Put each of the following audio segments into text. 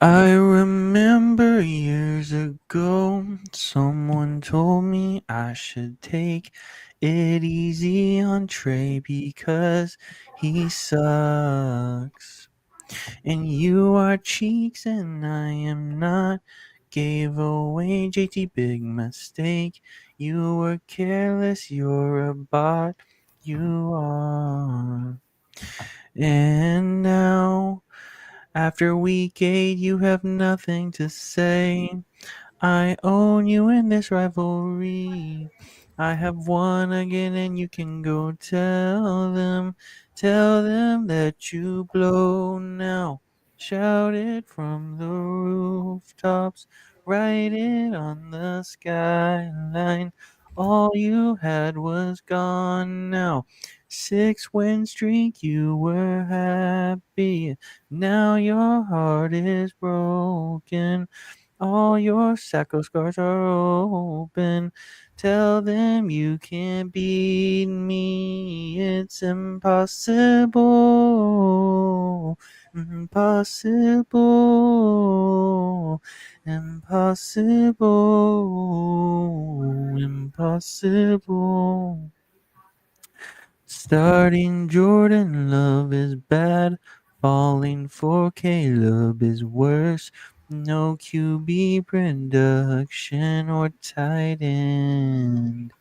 I remember years ago, someone told me I should take it easy on Trey because he sucks. And you are cheeks and I am not. Gave away JT, big mistake. You were careless, you're a bot. You are. And now, after week 8, you have nothing to say. I own you in this rivalry. I have won again, and you can go tell them that you blow now. Shout it from the rooftops, write it on the skyline. All you had was gone now. 6 win streak, you were happy. Now your heart is broken. All your sacco scars are open. Tell them you can't beat me. It's impossible. Impossible. Impossible. Impossible. Starting Jordan Love is bad. Falling for Caleb is worse. No QB production or tight end.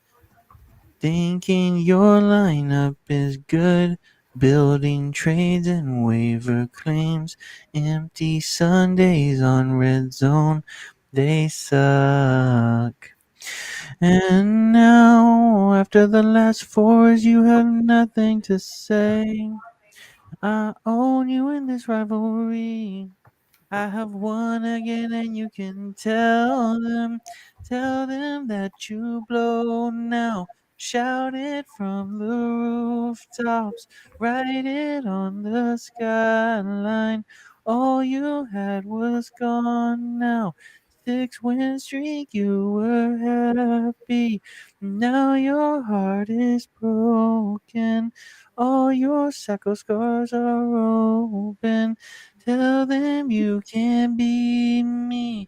Thinking your lineup is good. Building trades and waiver claims. Empty Sundays on red zone. They suck. And now, after the last fours, you have nothing to say. I own you in this rivalry. I have won again, and you can tell them that you blow now. Shout it from the rooftops, write it on the skyline. All you had was gone now. 6 win streak, you were happy. Now your heart is broken. All your sacco scars are open. Tell them you can't beat me.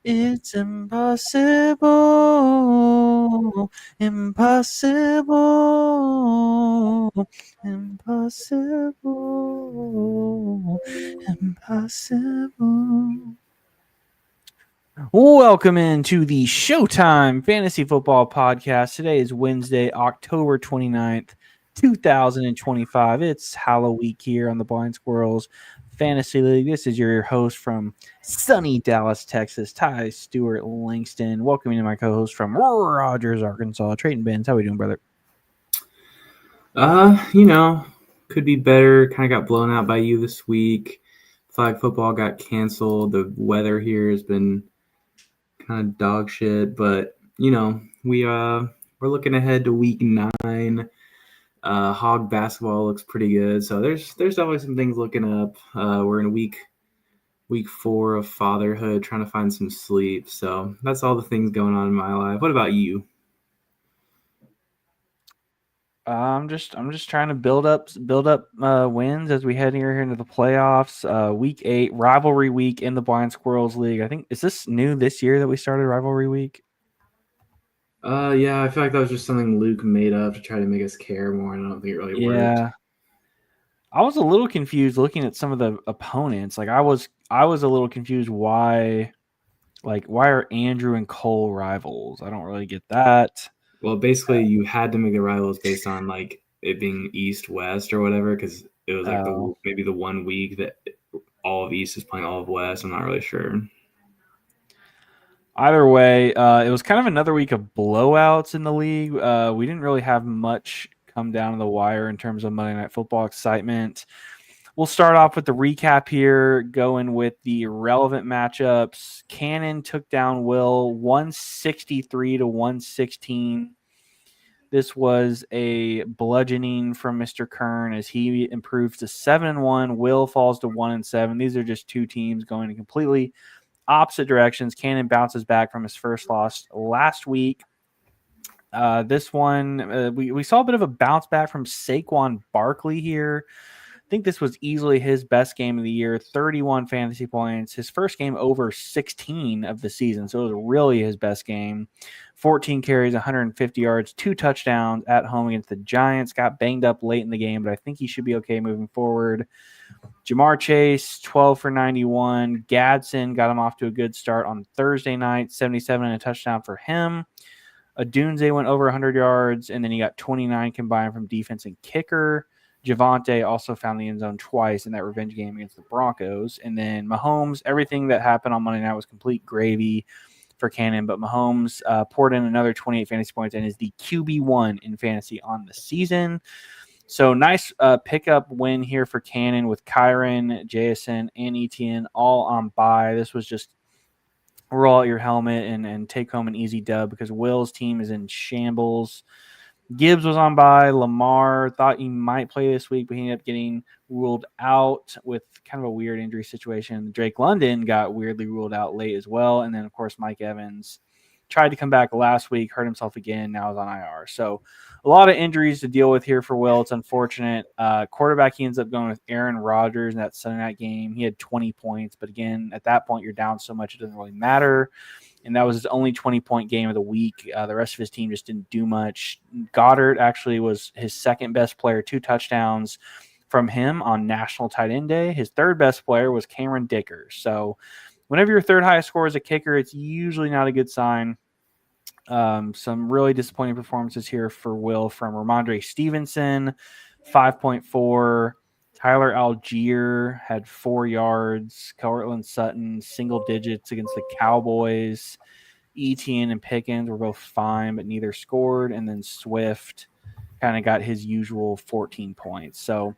It's impossible. Impossible. Impossible. Impossible. Welcome into the Showtime Fantasy Football Podcast. Today is Wednesday, October 29th, 2025. It's Halloween here on the Blind Squirrels Fantasy League. This is your host from sunny Dallas, Texas, Ty Stewart Langston. Welcoming to my co-host from Rogers, Arkansas, Trayton Benz. How are we doing, brother? You know, could be better. Kind of got blown out by you this week. Flag football got canceled. The weather here has been kind of dog shit, but we're looking ahead to week 9. Hog basketball looks pretty good, so there's definitely some things looking up. We're in week 4 of fatherhood, trying to find some sleep. So that's all the things going on in my life. What about you? I'm just trying to build up wins as we head here into the playoffs. Week 8 rivalry week in the Blind Squirrels League. I think is this new this year that we started rivalry week? Yeah, I feel like that was just something Luke made up to try to make us care more, and I don't think it really worked. Yeah, I was a little confused looking at some of the opponents. Like I was a little confused why are Andrew and Cole rivals? I don't really get that. Well, basically, you had to make the rivals based on like it being East West or whatever, because it was like Oh, maybe the one week that all of East is playing all of West. I'm not really sure. either way, it was kind of another week of blowouts in the league. We didn't really have much come down to the wire in terms of Monday Night Football excitement. We'll start off with the recap here, going with the relevant matchups. Cannon took down Will 163 to 116. This was a bludgeoning from Mr. Kern as he improves to 7-1. Will falls to 1-7. These are just two teams going in completely opposite directions. Cannon bounces back from his first loss last week. This one, we saw a bit of a bounce back from Saquon Barkley here. think this was easily his best game of the year, 31 fantasy points. His first game over 16 of the season, so it was really his best game. 14 carries, 150 yards, 2 touchdowns at home against the Giants. Got banged up late in the game, but I think he should be okay moving forward. Jamar Chase, 12 for 91. Gadsden got him off to a good start on Thursday night, 77 and a touchdown for him. Adunze went over 100 yards, and then he got 29 combined from defense and kicker. Javonte also found the end zone twice in that revenge game against the Broncos. And then Mahomes, everything that happened on Monday night was complete gravy for Cannon, but Mahomes poured in another 28 fantasy points and is the QB1 in fantasy on the season. So nice pickup win here for Cannon with Kyron, Jason, and Etienne all on bye. This was just roll out your helmet and take home an easy dub because Will's team is in shambles. Gibbs was on bye. Lamar thought he might play this week, but he ended up getting ruled out with kind of a weird injury situation. Drake London got weirdly ruled out late as well. And then, of course, Mike Evans tried to come back last week, hurt himself again, now is on IR. So a lot of injuries to deal with here for Will. It's unfortunate. Quarterback, he ends up going with Aaron Rodgers in that Sunday night game. He had 20 points, but again, at that point, you're down so much it doesn't really matter. And that was his only 20-point game of the week. The rest of his team just didn't do much. Goddard actually was his second best player, 2 touchdowns from him on National Tight End Day. His third best player was Cameron Dicker. So whenever your third highest score is a kicker, it's usually not a good sign. Some really disappointing performances here for Will from Ramondre Stevenson, 5.4. Tyler Algier had 4 yards. Cortland Sutton, single digits against the Cowboys. Etienne and Pickens were both fine, but neither scored. And then Swift kind of got his usual 14 points. So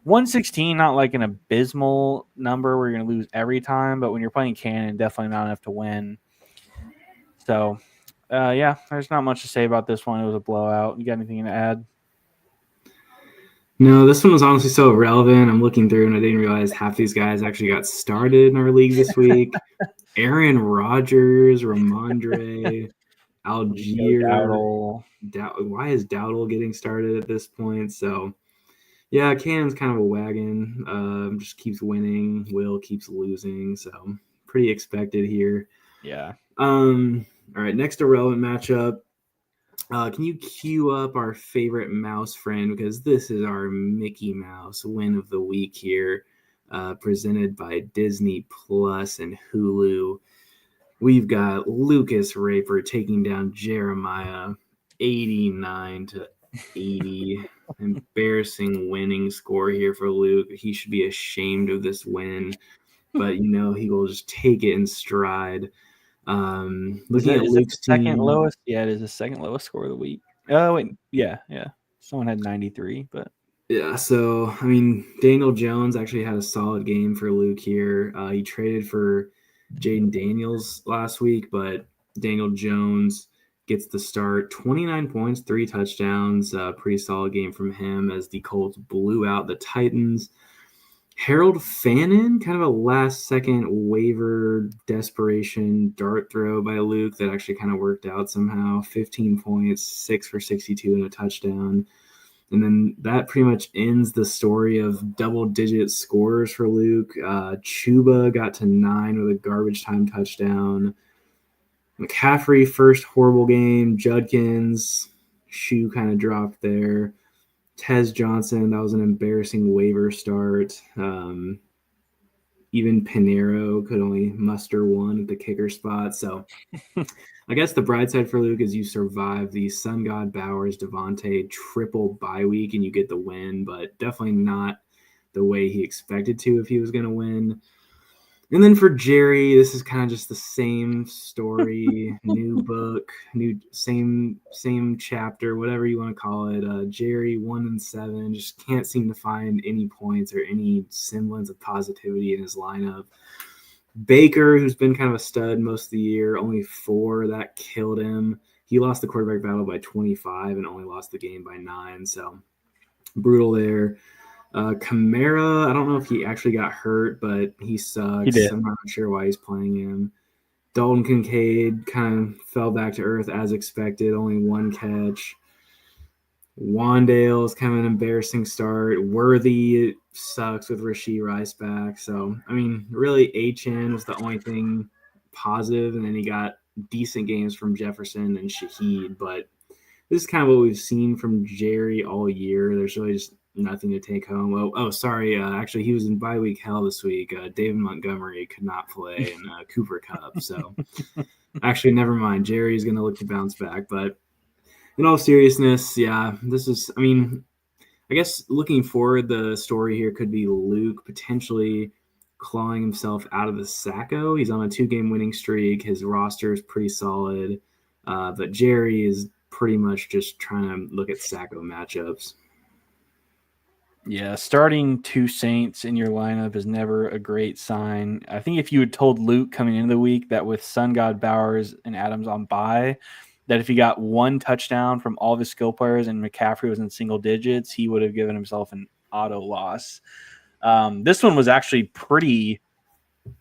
116, not like an abysmal number where you're going to lose every time, but when you're playing Cannon, definitely not enough to win. So, yeah, there's not much to say about this one. It was a blowout. You got anything to add? No, this one was honestly so irrelevant. I'm looking through and I didn't realize half these guys actually got started in our league this week. Aaron Rodgers, Ramondre, Algier. Why is Dowdle getting started at this point? So, yeah, Cannon's kind of a wagon. Just keeps winning. Will keeps losing. So, pretty expected here. Yeah. All right, next irrelevant matchup. Can you cue up our favorite mouse friend? Because this is our Mickey Mouse win of the week here, presented by Disney Plus and Hulu. We've got Lucas Raper taking down Jeremiah 89-80. Embarrassing winning score here for Luke. He should be ashamed of this win, but he will just take it in stride. Looking at Luke's team, second lowest. Yeah, it is the second lowest score of the week. Oh wait, yeah. Someone had 93, but yeah. So I mean, Daniel Jones actually had a solid game for Luke here. He traded for Jaden Daniels last week, but Daniel Jones gets the start. 29 points, 3 touchdowns. Pretty solid game from him as the Colts blew out the Titans. Harold Fannin, kind of a last-second waiver desperation dart throw by Luke that actually kind of worked out somehow. 15 points, 6 for 62 and a touchdown. And then that pretty much ends the story of double-digit scores for Luke. Chuba got to 9 with a garbage time touchdown. McCaffrey, first horrible game. Judkins, shoe kind of dropped there. Tez Johnson, that was an embarrassing waiver start. Even Pinero could only muster 1 at the kicker spot. So I guess the bright side for Luke is you survive the Sun God Bowers Devontae triple bye week and you get the win, but definitely not the way he expected to if he was going to win. And then for Jerry, this is kind of just the same story, new book, same chapter, whatever you want to call it. Jerry 1-7, just can't seem to find any points or any semblance of positivity in his lineup. Baker, who's been kind of a stud most of the year, only 4, that killed him. He lost the quarterback battle by 25 and only lost the game by 9, so brutal there. Kamara, I don't know if he actually got hurt, but he sucks. He did. I'm not sure why he's playing him. Dalton Kincaid kind of fell back to earth as expected, only 1 catch. Wandale's kind of an embarrassing start. Worthy sucks with Rashee Rice back. So, I mean, really, Achan was the only thing positive, and then he got decent games from Jefferson and Shaheed. But this is kind of what we've seen from Jerry all year. There's really just nothing to take home. Sorry. Actually, he was in bye week hell this week. David Montgomery could not play, and Cooper Kupp. So, actually, never mind. Jerry's going to look to bounce back. But in all seriousness, yeah, this is, I mean, I guess looking forward, the story here could be Luke potentially clawing himself out of the Sacco. He's on a 2-game winning streak. His roster is pretty solid. But Jerry is pretty much just trying to look at Sacco matchups. Yeah, starting two Saints in your lineup is never a great sign. I think if you had told Luke coming into the week that with Sun God, Bowers, and Adams on bye, that if he got one touchdown from all of his skill players and McCaffrey was in single digits, he would have given himself an auto loss. This one was actually pretty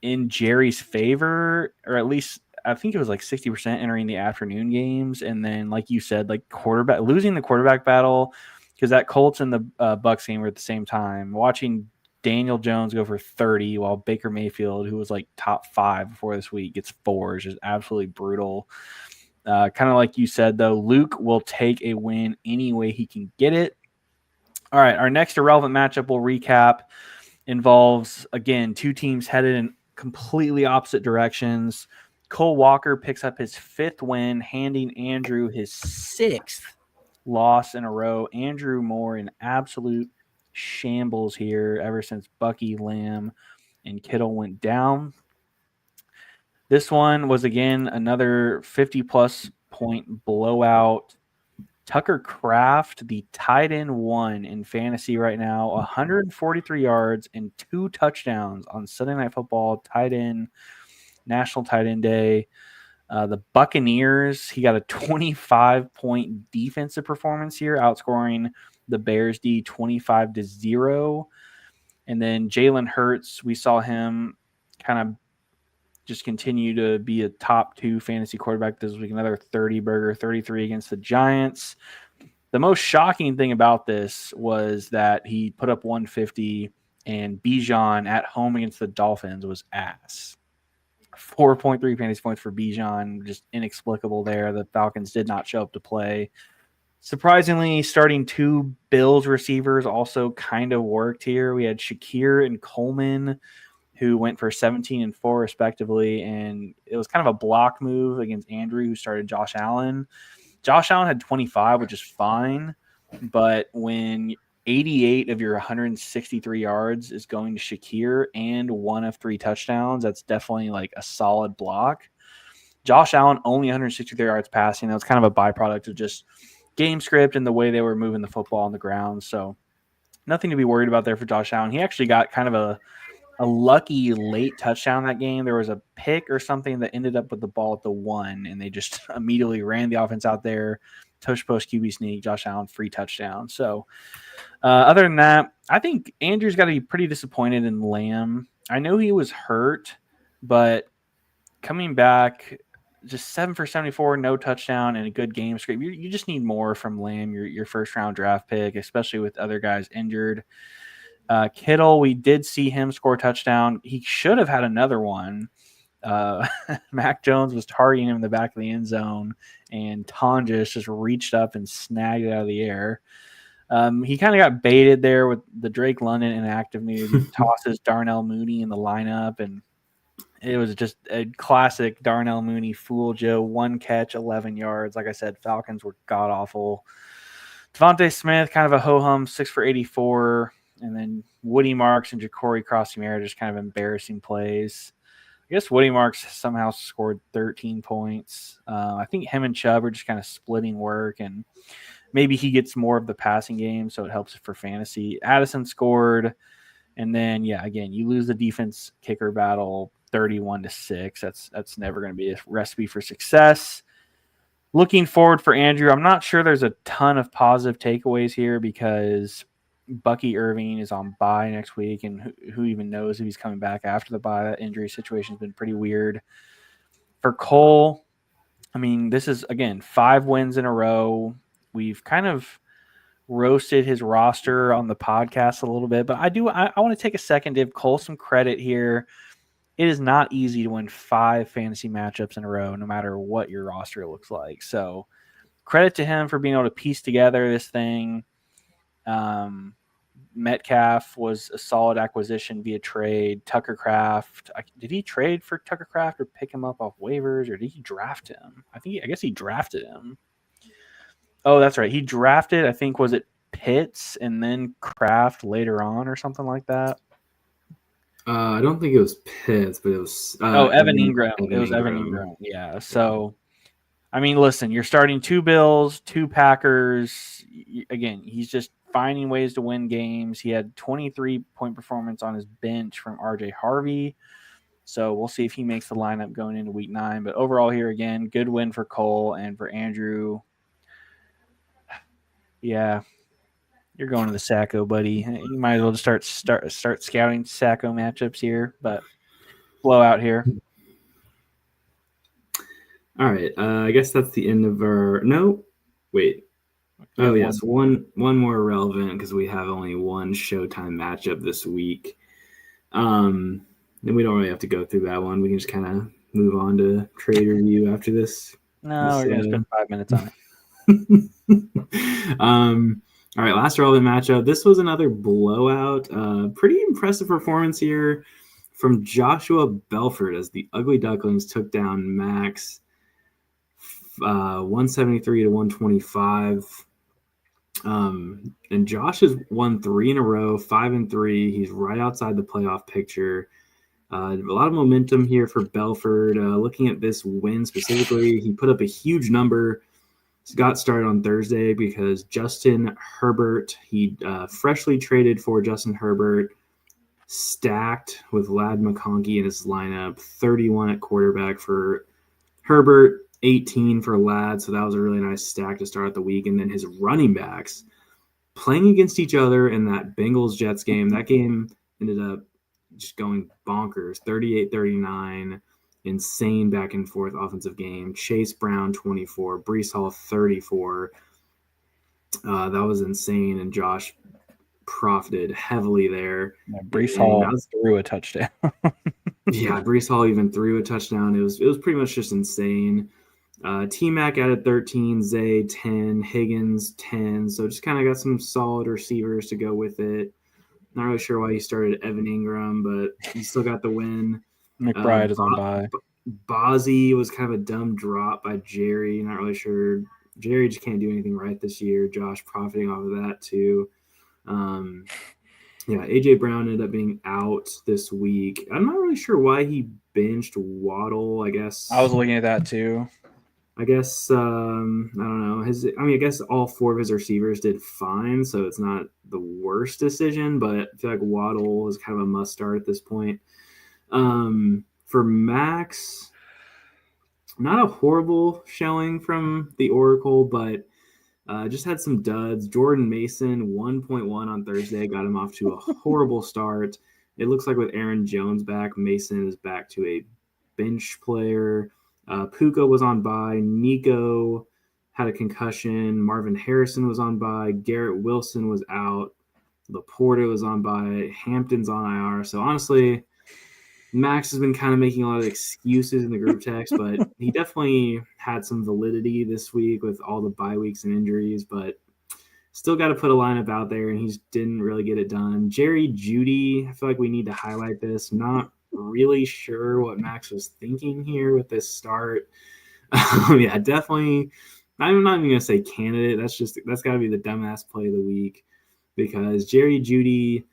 in Jerry's favor, or at least I think it was like 60% entering the afternoon games. And then, like you said, like losing the quarterback battle, because that Colts and the Bucks game were at the same time. Watching Daniel Jones go for 30 while Baker Mayfield, who was like top 5 before this week, gets 4 is just absolutely brutal. Kind of like you said, though, Luke will take a win any way he can get it. All right, our next irrelevant matchup we'll recap involves, again, two teams headed in completely opposite directions. Cole Walker picks up his 5th win, handing Andrew his 6th loss in a row. Andrew Moore in absolute shambles here ever since Bucky, Lamb, and Kittle went down. This one was, again, another 50-plus point blowout. Tucker Kraft, the tight end 1 in fantasy right now, 143 yards and 2 touchdowns on Sunday Night Football, tight end, National Tight End Day. The Buccaneers, he got a 25-point defensive performance here, outscoring the Bears D 25-0. And then Jalen Hurts, we saw him kind of just continue to be a top 2 fantasy quarterback this week. Another 30-burger, 33 against the Giants. The most shocking thing about this was that he put up 150, and Bijan at home against the Dolphins was ass. 4.3 fantasy points for Bijan, just inexplicable there. The Falcons did not show up to play. Surprisingly, starting 2 Bills receivers also kind of worked here. We had Shakir and Coleman, who went for 17 and 4 respectively, and it was kind of a block move against Andrew, who started Josh Allen. Josh Allen had 25, which is fine, but when 88 of your 163 yards is going to Shakir and 1 of 3 touchdowns, that's definitely like a solid block. Josh Allen only 163 yards passing. That was kind of a byproduct of just game script and the way they were moving the football on the ground. So nothing to be worried about there for Josh Allen. He actually got kind of a lucky late touchdown that game. There was a pick or something that ended up with the ball at the 1, and they just immediately ran the offense out there. Tush post QB sneak, Josh Allen, free touchdown. So other than that, I think Andrew's got to be pretty disappointed in Lamb. I know he was hurt, but coming back, just 7 for 74, no touchdown, and a good game script. You just need more from Lamb, your first-round draft pick, especially with other guys injured. Kittle, we did see him score a touchdown. He should have had another one. Mac Jones was targeting him in the back of the end zone, and Tonjes just reached up and snagged it out of the air. He kind of got baited there with the Drake London inactive news. He tosses Darnell Mooney in the lineup, and it was just a classic Darnell Mooney fool Joe. 1 catch, 11 yards. Like I said, Falcons were god-awful. Devontae Smith, kind of a ho-hum, 6 for 84. And then Woody Marks and Ja'Cory Cross-Camara, just kind of embarrassing plays. I guess Woody Marks somehow scored 13 points. I think him and Chubb are just kind of splitting work, and maybe he gets more of the passing game, so it helps for fantasy. Addison scored, and then, yeah, again, you lose the defense kicker battle 31-6. That's never going to be a recipe for success. Looking forward for Andrew, I'm not sure there's a ton of positive takeaways here because Bucky Irving is on bye next week, and who even knows if he's coming back after the bye. That injury situation has been pretty weird. For Cole, I mean, this is, again, 5 wins in a row. We've kind of roasted his roster on the podcast a little bit, but I want to take a second to give Cole some credit here. It is not easy to win 5 fantasy matchups in a row, no matter what your roster looks like. So credit to him for being able to piece together this thing. Metcalf was a solid acquisition via trade. Tucker Craft, did he trade for Tucker Craft or pick him up off waivers, or did he draft him? I guess he drafted him. Oh, that's right. He drafted, I think, was it Pitts and then Kraft later on or something like that? I don't think it was Pitts, but it was Evan Ingram. Evan It was Evan Ingram. Ingram. Yeah. So, I mean, listen, you're starting 2 Bills, 2 Packers. Again, he's just finding ways to win games. He had 23-point performance on his bench from RJ Harvey. So we'll see if he makes the lineup going into week 9. But overall here, again, good win for Cole and for Andrew. Yeah, you're going to the Sacco, buddy. You might as well just start scouting Sacco matchups here, but blowout here. All right, I guess that's the end of our. No, wait. Oh yes, one more relevant because we have only one Showtime matchup this week. Then we don't really have to go through that one. We can just kind of move on to trade review after this. No, we're gonna spend 5 minutes on it. All right, last relevant matchup. This was another blowout. Pretty impressive performance here from Joshua Belford as the Ugly Ducklings took down Max 173 to 125. And Josh has won 3 in a row, 5-3. He's right outside the playoff picture. A lot of momentum here for Belford. Looking at this win specifically, he put up a huge number. Got started on Thursday because Justin Herbert, he freshly traded for Justin Herbert, stacked with Ladd McConkey in his lineup, 31 at quarterback for Herbert, 18 for Ladd, so that was a really nice stack to start the week. And then his running backs playing against each other in that Bengals-Jets game. That game ended up just going bonkers, 38-39. Insane back and forth offensive game. Chase Brown 24, Breece Hall 34. That was insane, and Josh profited heavily there. Yeah, Breece Hall threw a touchdown. Yeah, Breece Hall even threw a touchdown. It was pretty much just insane. T-Mac added 13, Zay 10, Higgins 10. So just kind of got some solid receivers to go with it. Not really sure why he started Evan Ingram, but he still got the win. McBride is on bye. Bozzy was kind of a dumb drop by Jerry. Not really sure. Jerry just can't do anything right this year. Josh profiting off of that too. AJ Brown ended up being out this week. I'm not really sure why he benched Waddle. I guess I was looking at that too. I guess I don't know. I guess all 4 of his receivers did fine, so it's not the worst decision. But I feel like Waddle is kind of a must start at this point. For Max, not a horrible showing from the Oracle, but just had some duds. Jordan Mason, 1.1 on Thursday, got him off to a horrible start. It looks like with Aaron Jones back, Mason is back to a bench player. Puka was on bye. Nico had a concussion. Marvin Harrison was on bye. Garrett Wilson was out. Laporta was on bye. Hampton's on IR. So honestly, Max has been kind of making a lot of excuses in the group text, but he definitely had some validity this week with all the bye weeks and injuries, but still got to put a lineup out there, and he didn't really get it done. Jerry Jeudy, I feel like we need to highlight this. Not really sure what Max was thinking here with this start. Yeah, definitely. I'm not even going to say candidate. That's got to be the dumbass play of the week because Jerry Jeudy,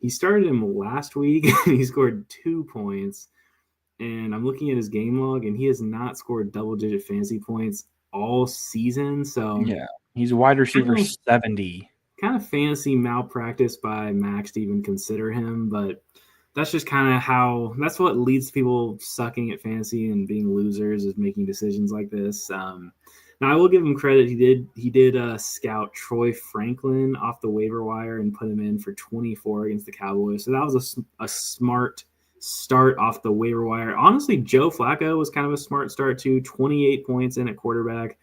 he started him last week and he scored 2 points. And I'm looking at his game log and he has not scored double-digit fantasy points all season. So yeah, he's a wide receiver 70. Kind of fantasy malpractice by Max to even consider him, but that's just kind of that's what leads people sucking at fantasy and being losers is making decisions like this. Now I will give him credit. He did scout Troy Franklin off the waiver wire and put him in for 24 against the Cowboys. So that was a smart start off the waiver wire. Honestly, Joe Flacco was kind of a smart start too. 28 points in at quarterback.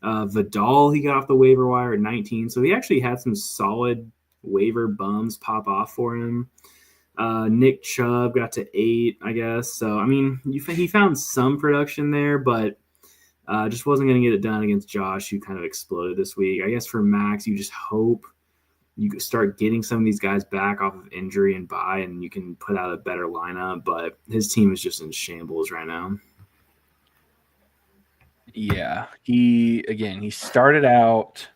Vidal, he got off the waiver wire at 19. So he actually had some solid waiver bums pop off for him. Nick Chubb got to 8, I guess. So, I mean, he found some production there, but just wasn't going to get it done against Josh, who kind of exploded this week. I guess for Max, you just hope you start getting some of these guys back off of injury and bye, and you can put out a better lineup. But his team is just in shambles right now. Yeah, he started out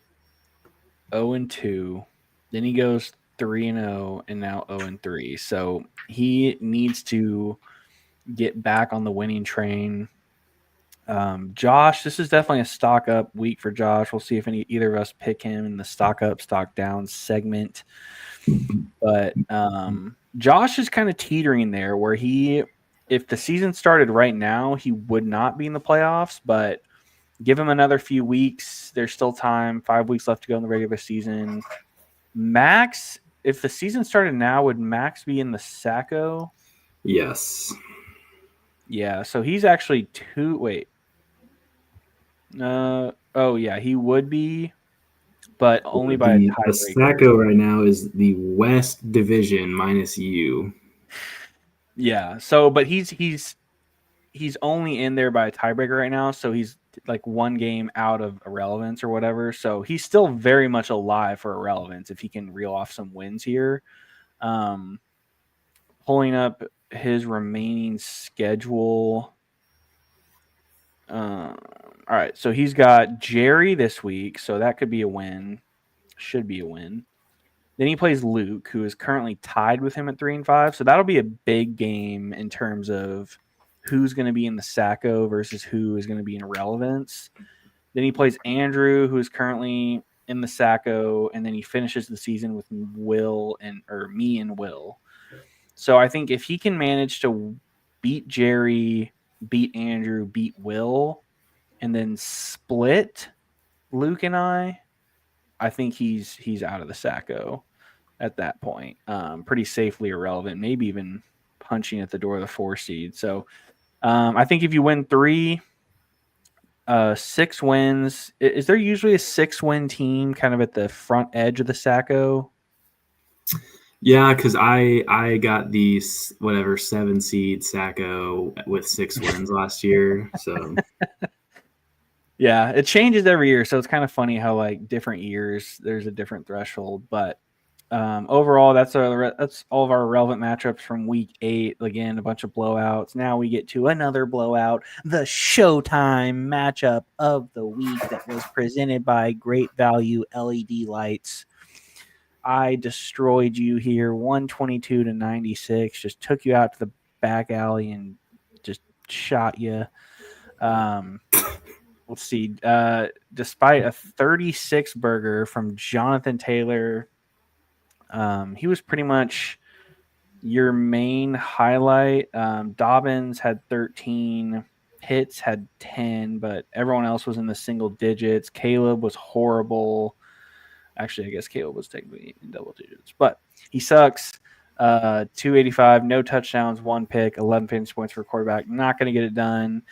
0-2, then he goes 3-0, and now 0-3. So he needs to get back on the winning train. Josh, this is definitely a stock up week for Josh. We'll see if either of us pick him in the stock up, stock down segment. But Josh is kind of teetering there where if the season started right now, he would not be in the playoffs, but give him another few weeks. There's still time. 5 weeks left to go in the regular season. Max, if the season started now, would Max be in the Sacco? Yes. Yeah, so he's actually two. Wait. Oh, yeah, he would be, but only by a The tiebreaker. Sacco right now is the West Division minus you. Yeah, so but he's only in there by a tiebreaker right now, so he's like one game out of irrelevance or whatever. So he's still very much alive for irrelevance if he can reel off some wins here. Um, Pulling up his remaining schedule. All right, so he's got Jerry this week, so that could be a win. Should be a win. Then he plays Luke, who is currently tied with him at 3-5. So that'll be a big game in terms of who's going to be in the Sacco versus who is going to be in irrelevance. Then he plays Andrew, who is currently in the Sacco, and then he finishes the season with me and Will. So I think if he can manage to beat Jerry, beat Andrew, beat Will, and then split Luke and I think he's out of the Sacco at that point. Pretty safely irrelevant, maybe even punching at the door of the 4 seed. So I think if you win 3, 6 wins, is there usually a 6-win team kind of at the front edge of the Sacco? Yeah, because I got the 7 seed Sacco with 6 wins last year. So Yeah, it changes every year, so it's kind of funny how like different years there's a different threshold. But overall, that's all of our relevant matchups from week 8. Again, a bunch of blowouts. Now we get to another blowout, the Showtime matchup of the week that was presented by Great Value LED Lights. I destroyed you here, 122-96. Just took you out to the back alley and just shot you. Let's see. Despite a 36 burger from Jonathan Taylor, he was pretty much your main highlight. Dobbins had 13, Pitts had 10, but everyone else was in the single digits. Caleb was horrible. Actually, I guess Caleb was technically in double digits, but he sucks. 285, no touchdowns, 1 pick, 11 fantasy points for a quarterback. Not going to get it done.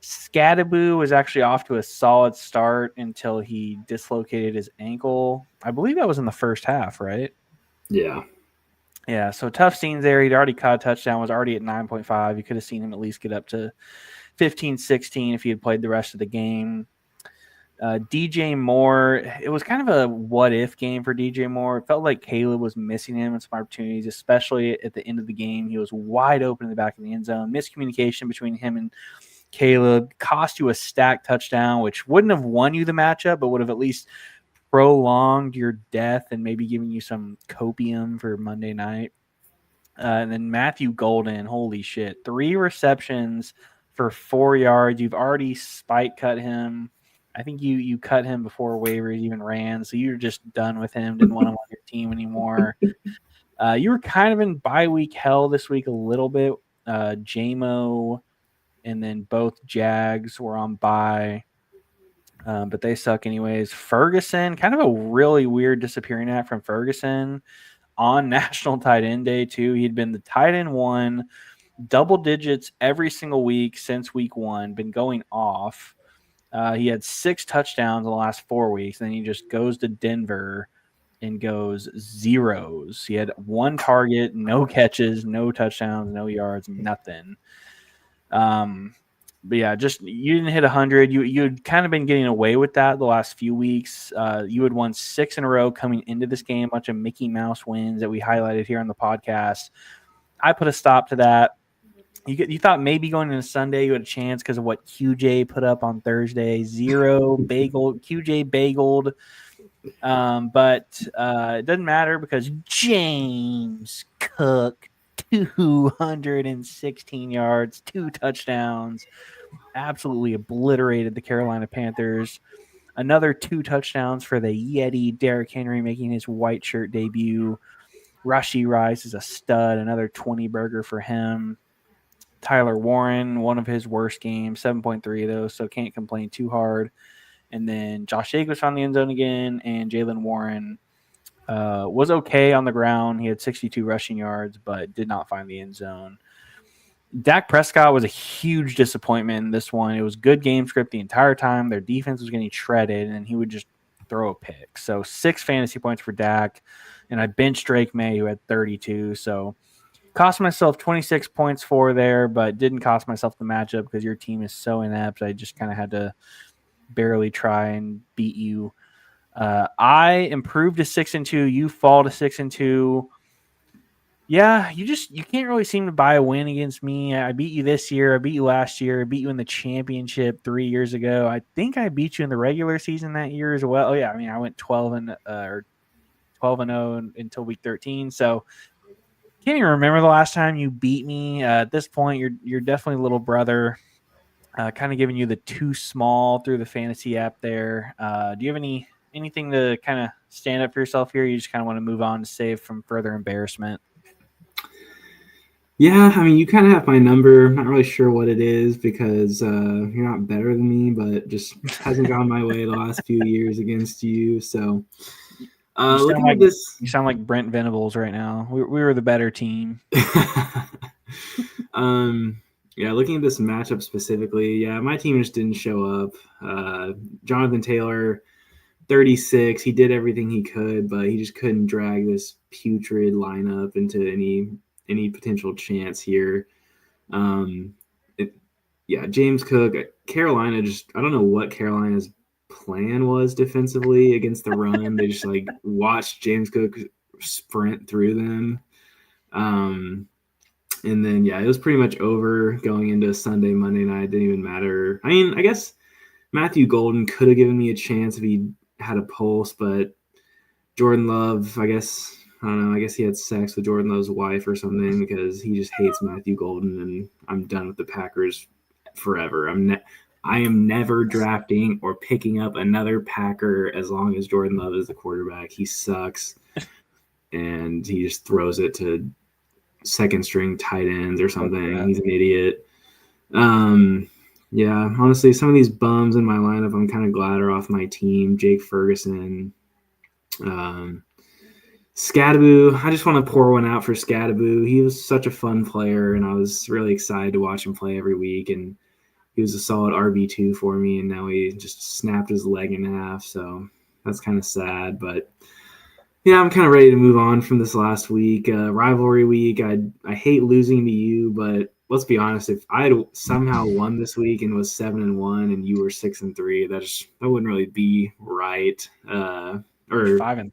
Scadaboo was actually off to a solid start until he dislocated his ankle. I believe that was in the first half, right? yeah. Yeah, so tough scenes there. He'd already caught a touchdown, was already at 9.5. You could have seen him at least get up to 15, 16 if he had played the rest of the game. DJ Moore, it was kind of a what-if game for DJ Moore. It felt like Caleb was missing him in some opportunities, especially at the end of the game. He was wide open in the back of the end zone. Miscommunication between him and Caleb cost you a stacked touchdown, which wouldn't have won you the matchup, but would have at least prolonged your death and maybe giving you some copium for Monday night. And then Matthew Golden, holy shit, 3 receptions for 4 yards. You've already spike cut him. I think you cut him before waivers even ran, so you're just done with him. Didn't want him on your team anymore. You were kind of in bye week hell this week a little bit. JMO and then both Jags were on bye, but they suck anyways. Ferguson, kind of a really weird disappearing act from Ferguson on National Tight End Day too. He'd been the tight end 1, double digits every single week since week 1, been going off. He had 6 touchdowns in the last 4 weeks. Then he just goes to Denver and goes zeros. He had 1 target, no catches, no touchdowns, no yards, nothing. But yeah, just you didn't hit 100. You'd kind of been getting away with that the last few weeks. You had won 6 in a row coming into this game, a bunch of Mickey Mouse wins that we highlighted here on the podcast. I put a stop to that. You thought maybe going into Sunday you had a chance because of what QJ put up on Thursday. 0 bagel. QJ bageled. But it doesn't matter because James Cook, 216 yards, 2 touchdowns, absolutely obliterated the Carolina Panthers. Another 2 touchdowns for the Yeti, Derrick Henry making his white shirt debut. Rashee Rice is a stud, another 20 burger for him. Tyler Warren, one of his worst games, 7.3 of those, so can't complain too hard. And then Josh Jacobs found the end zone again, and Jalen Warren was okay on the ground. He had 62 rushing yards, but did not find the end zone. Dak Prescott was a huge disappointment in this one. It was good game script the entire time. Their defense was getting shredded, and he would just throw a pick. So 6 fantasy points for Dak, and I benched Drake May, who had 32. So cost myself 26 points for there, but didn't cost myself the matchup because your team is so inept. I just kind of had to barely try and beat you. I improved to 6-2. You fall to 6-2. Yeah, you can't really seem to buy a win against me. I beat you this year. I beat you last year. I beat you in the championship 3 years ago. I think I beat you in the regular season that year as well. Oh yeah, I mean I went 12-0 until week 13. So can't even remember the last time you beat me. At this point, you're definitely little brother. Kind of giving you the too small through the fantasy app there. Do you have anything to kind of stand up for yourself here? You just kind of want to move on to save from further embarrassment. Yeah, I mean, you kind of have my number. I'm not really sure what it is because you're not better than me, but just hasn't gone my way the last few years against you. So You sound looking like at this, you sound like Brent Venables right now. We were the better team. um, yeah, looking at this matchup specifically, yeah, my team just didn't show up. Jonathan Taylor, 36. He did everything he could, but he just couldn't drag this putrid lineup into any potential chance here. Um, yeah, James Cook, Carolina just I don't know what Carolina's plan was defensively against the run. They just like watched James Cook sprint through them. And then yeah, it was pretty much over going into Sunday, Monday night. It didn't even matter. I mean, I guess Matthew Golden could have given me a chance if he had a pulse, but Jordan Love, I guess I don't know. I guess he had sex with Jordan Love's wife or something because he just hates Matthew Golden, and I'm done with the Packers forever. I am never drafting or picking up another Packer as long as Jordan Love is the quarterback. He sucks, and he just throws it to second string tight ends or something. He's an idiot. Yeah, honestly, some of these bums in my lineup, I'm kind of glad are off my team. Jake Ferguson, Scadaboo. I just want to pour one out for Scadaboo. He was such a fun player, and I was really excited to watch him play every week. And he was a solid RB2 for me, and now he just snapped his leg in half. So that's kind of sad, but yeah, I'm kind of ready to move on from this last week. Rivalry week. I hate losing to you, but let's be honest. If I had somehow won this week and was 7-1, and you were 6-3, that wouldn't really be right. Or 5-3.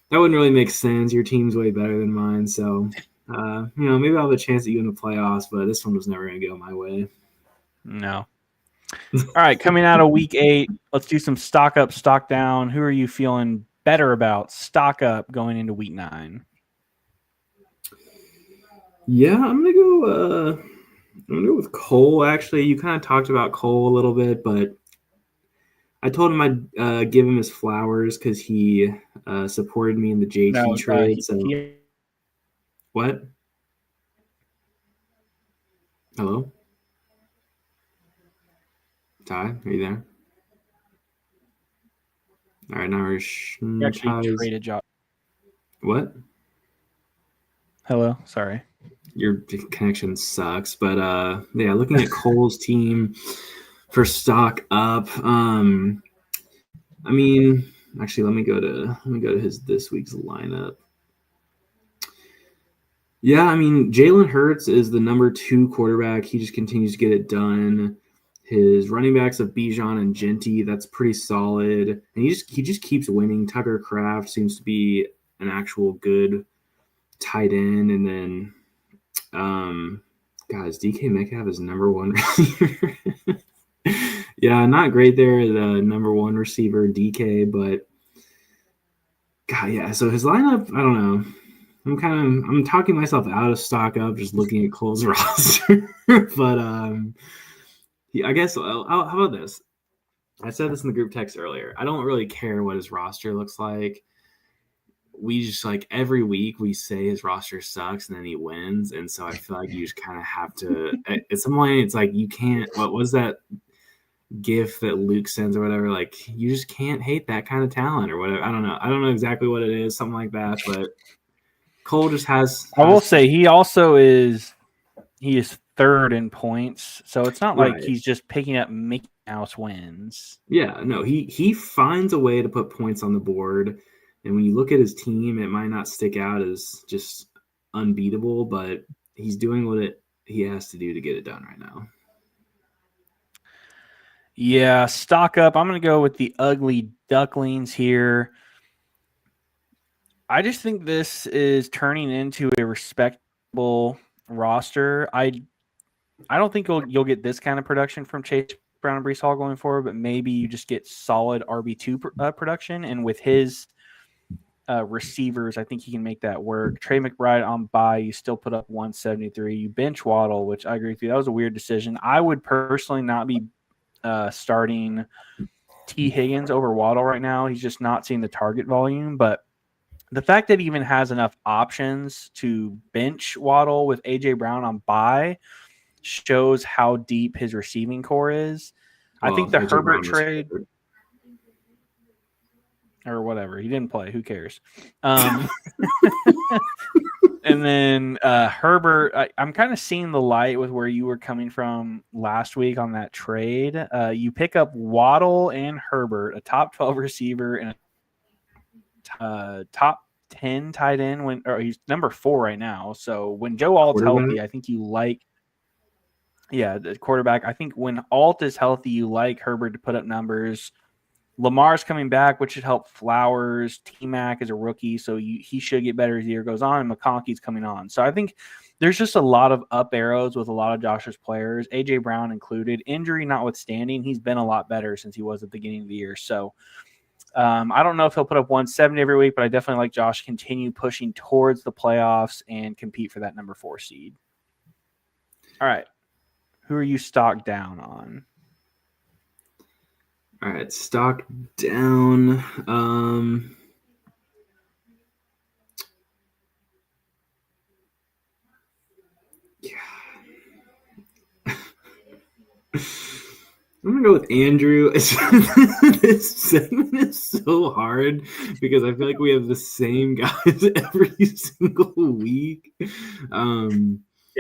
That wouldn't really make sense. Your team's way better than mine, so maybe I'll have a chance at you in the playoffs, but this one was never going to go my way. No. All right, coming out of week 8, let's do some stock up, stock down. Who are you feeling better about? Stock up going into week 9. Yeah, I'm gonna go with Cole. Actually, you kind of talked about Cole a little bit, but I told him I'd give him his flowers because he supported me in the JT trade. What? Hello, Ty, are you there? All right, now we're actually traded Josh. What? Hello, sorry. Your connection sucks, but yeah, looking at Cole's team, for stock up. I mean, actually, let me go to his this week's lineup. Yeah, I mean, Jalen Hurts is the number 2 quarterback. He just continues to get it done. His running backs of Bijan and Genty, that's pretty solid. And he just keeps winning. Tucker Kraft seems to be an actual good tight end. And then, guys, DK Metcalf is number 1 receiver. Yeah, not great there, the number 1 receiver, DK, but God, yeah. So his lineup, I don't know. I'm talking myself out of stock up just looking at Cole's roster. But I guess how about this? I said this in the group text earlier. I don't really care what his roster looks like. We just like every week we say his roster sucks and then he wins, and so I feel like you just kind of have to. At some point, it's like you can't. What was that gif that Luke sends or whatever? Like you just can't hate that kind of talent or whatever. I don't know. I don't know exactly what it is. Something like that, but. Cole just has. I will say he also is 3rd in points, so it's not like he's just picking up Mickey Mouse wins. Yeah, no, he finds a way to put points on the board, and when you look at his team, it might not stick out as just unbeatable, but he's doing what he has to do to get it done right now. Yeah, stock up. I'm going to go with the ugly ducklings here. I just think this is turning into a respectable roster. I don't think you'll get this kind of production from Chase Brown and Breece Hall going forward, but maybe you just get solid RB2 production. And with his receivers, I think he can make that work. Trey McBride on bye, you still put up 173. You bench Waddle, which I agree with you. That was a weird decision. I would personally not be starting T. Higgins over Waddle right now. He's just not seeing the target volume, but the fact that he even has enough options to bench Waddle with A.J. Brown on bye shows how deep his receiving core is. Well, I think the Herbert trade or whatever, he didn't play. Who cares? And then Herbert, I'm kind of seeing the light with where you were coming from last week on that trade. You pick up Waddle and Herbert, a top 12 receiver and a top 10 tight end he's number 4 right now. So when Joe Alt's healthy, I think you like the quarterback. I think when Alt is healthy, you like Herbert to put up numbers. Lamar's coming back, which should help Flowers. T-Mac is a rookie, so he should get better as the year goes on, and McConkey's coming on. So I think there's just a lot of up arrows with a lot of Josh's players, A.J. Brown included. Injury notwithstanding, he's been a lot better since he was at the beginning of the year. So I don't know if he'll put up 170 every week, but I definitely like Josh continue pushing towards the playoffs and compete for that number 4 seed. All right. Who are you stocked down on? All right, stock down. I'm going to go with Andrew. This segment is so hard because I feel like we have the same guys every single week. Yeah,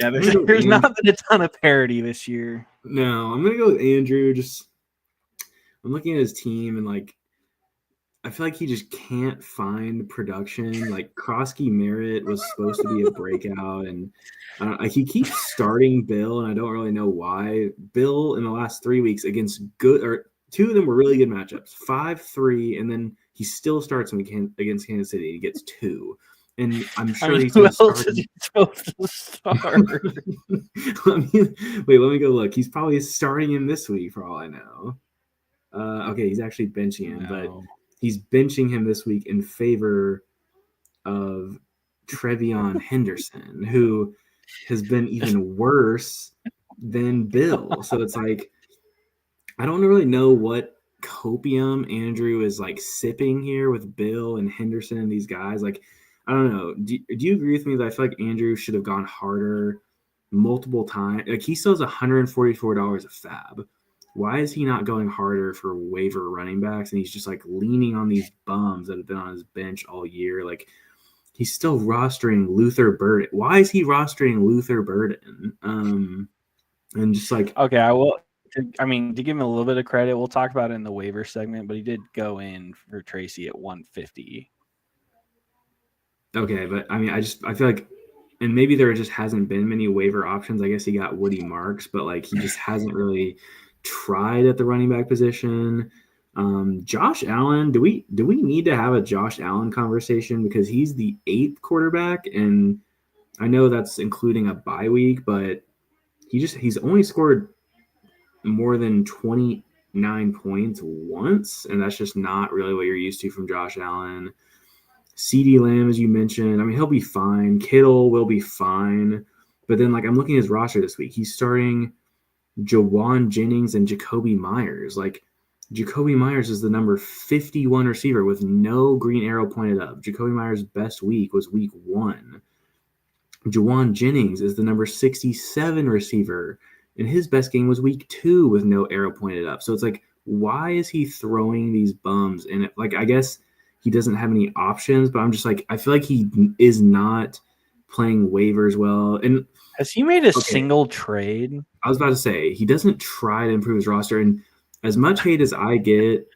there's not been a ton of parity this year. No, I'm going to go with Andrew. I'm looking at his team and I feel like he just can't find production. Like Krosky Merritt was supposed to be a breakout, and he keeps starting Bill, and I don't really know why. Bill in the last 3 weeks against two of them were really good matchups, 5-3, and then he still starts against Kansas City. He gets 2, and I'm sure he's who else is he supposed to start? Let me go look. He's probably starting him this week for all I know. Okay, he's actually benching him, but he's benching him this week in favor of Trevion Henderson, who has been even worse than Bill. So it's like, I don't really know what copium Andrew is sipping here with Bill and Henderson and these guys. I don't know. Do you agree with me that I feel like Andrew should have gone harder multiple times? He still has $144 of fab. Why is he not going harder for waiver running backs? And he's just leaning on these bums that have been on his bench all year. He's still rostering Luther Burden. Why is he rostering Luther Burden? And just okay, I will to give him a little bit of credit, we'll talk about it in the waiver segment, but he did go in for Tracy at 150. Okay, but I mean, I feel like, and maybe there just hasn't been many waiver options. I guess he got Woody Marks, but like he just hasn't really tried at the running back position. Josh Allen, do we need to have a Josh Allen conversation because he's the 8th quarterback, and I know that's including a bye week, but he's only scored more than 29 points once, and that's just not really what you're used to from Josh Allen. CeeDee Lamb, as you mentioned, I mean, he'll be fine. Kittle will be fine. But then, like, I'm looking at his roster this week. He's starting Jawan Jennings and Jacoby Myers. Like, Jacoby Myers is the number 51 receiver with no green arrow pointed up. Jacoby Myers' best week was week 1. Jawan Jennings is the number 67 receiver, and his best game was week 2 with no arrow pointed up. So it's like, why is he throwing these bums? And like, I guess he doesn't have any options, but I'm just like, I feel like he is not playing waivers well. And has he made a single trade? I was about to say, he doesn't try to improve his roster. And as much hate as I get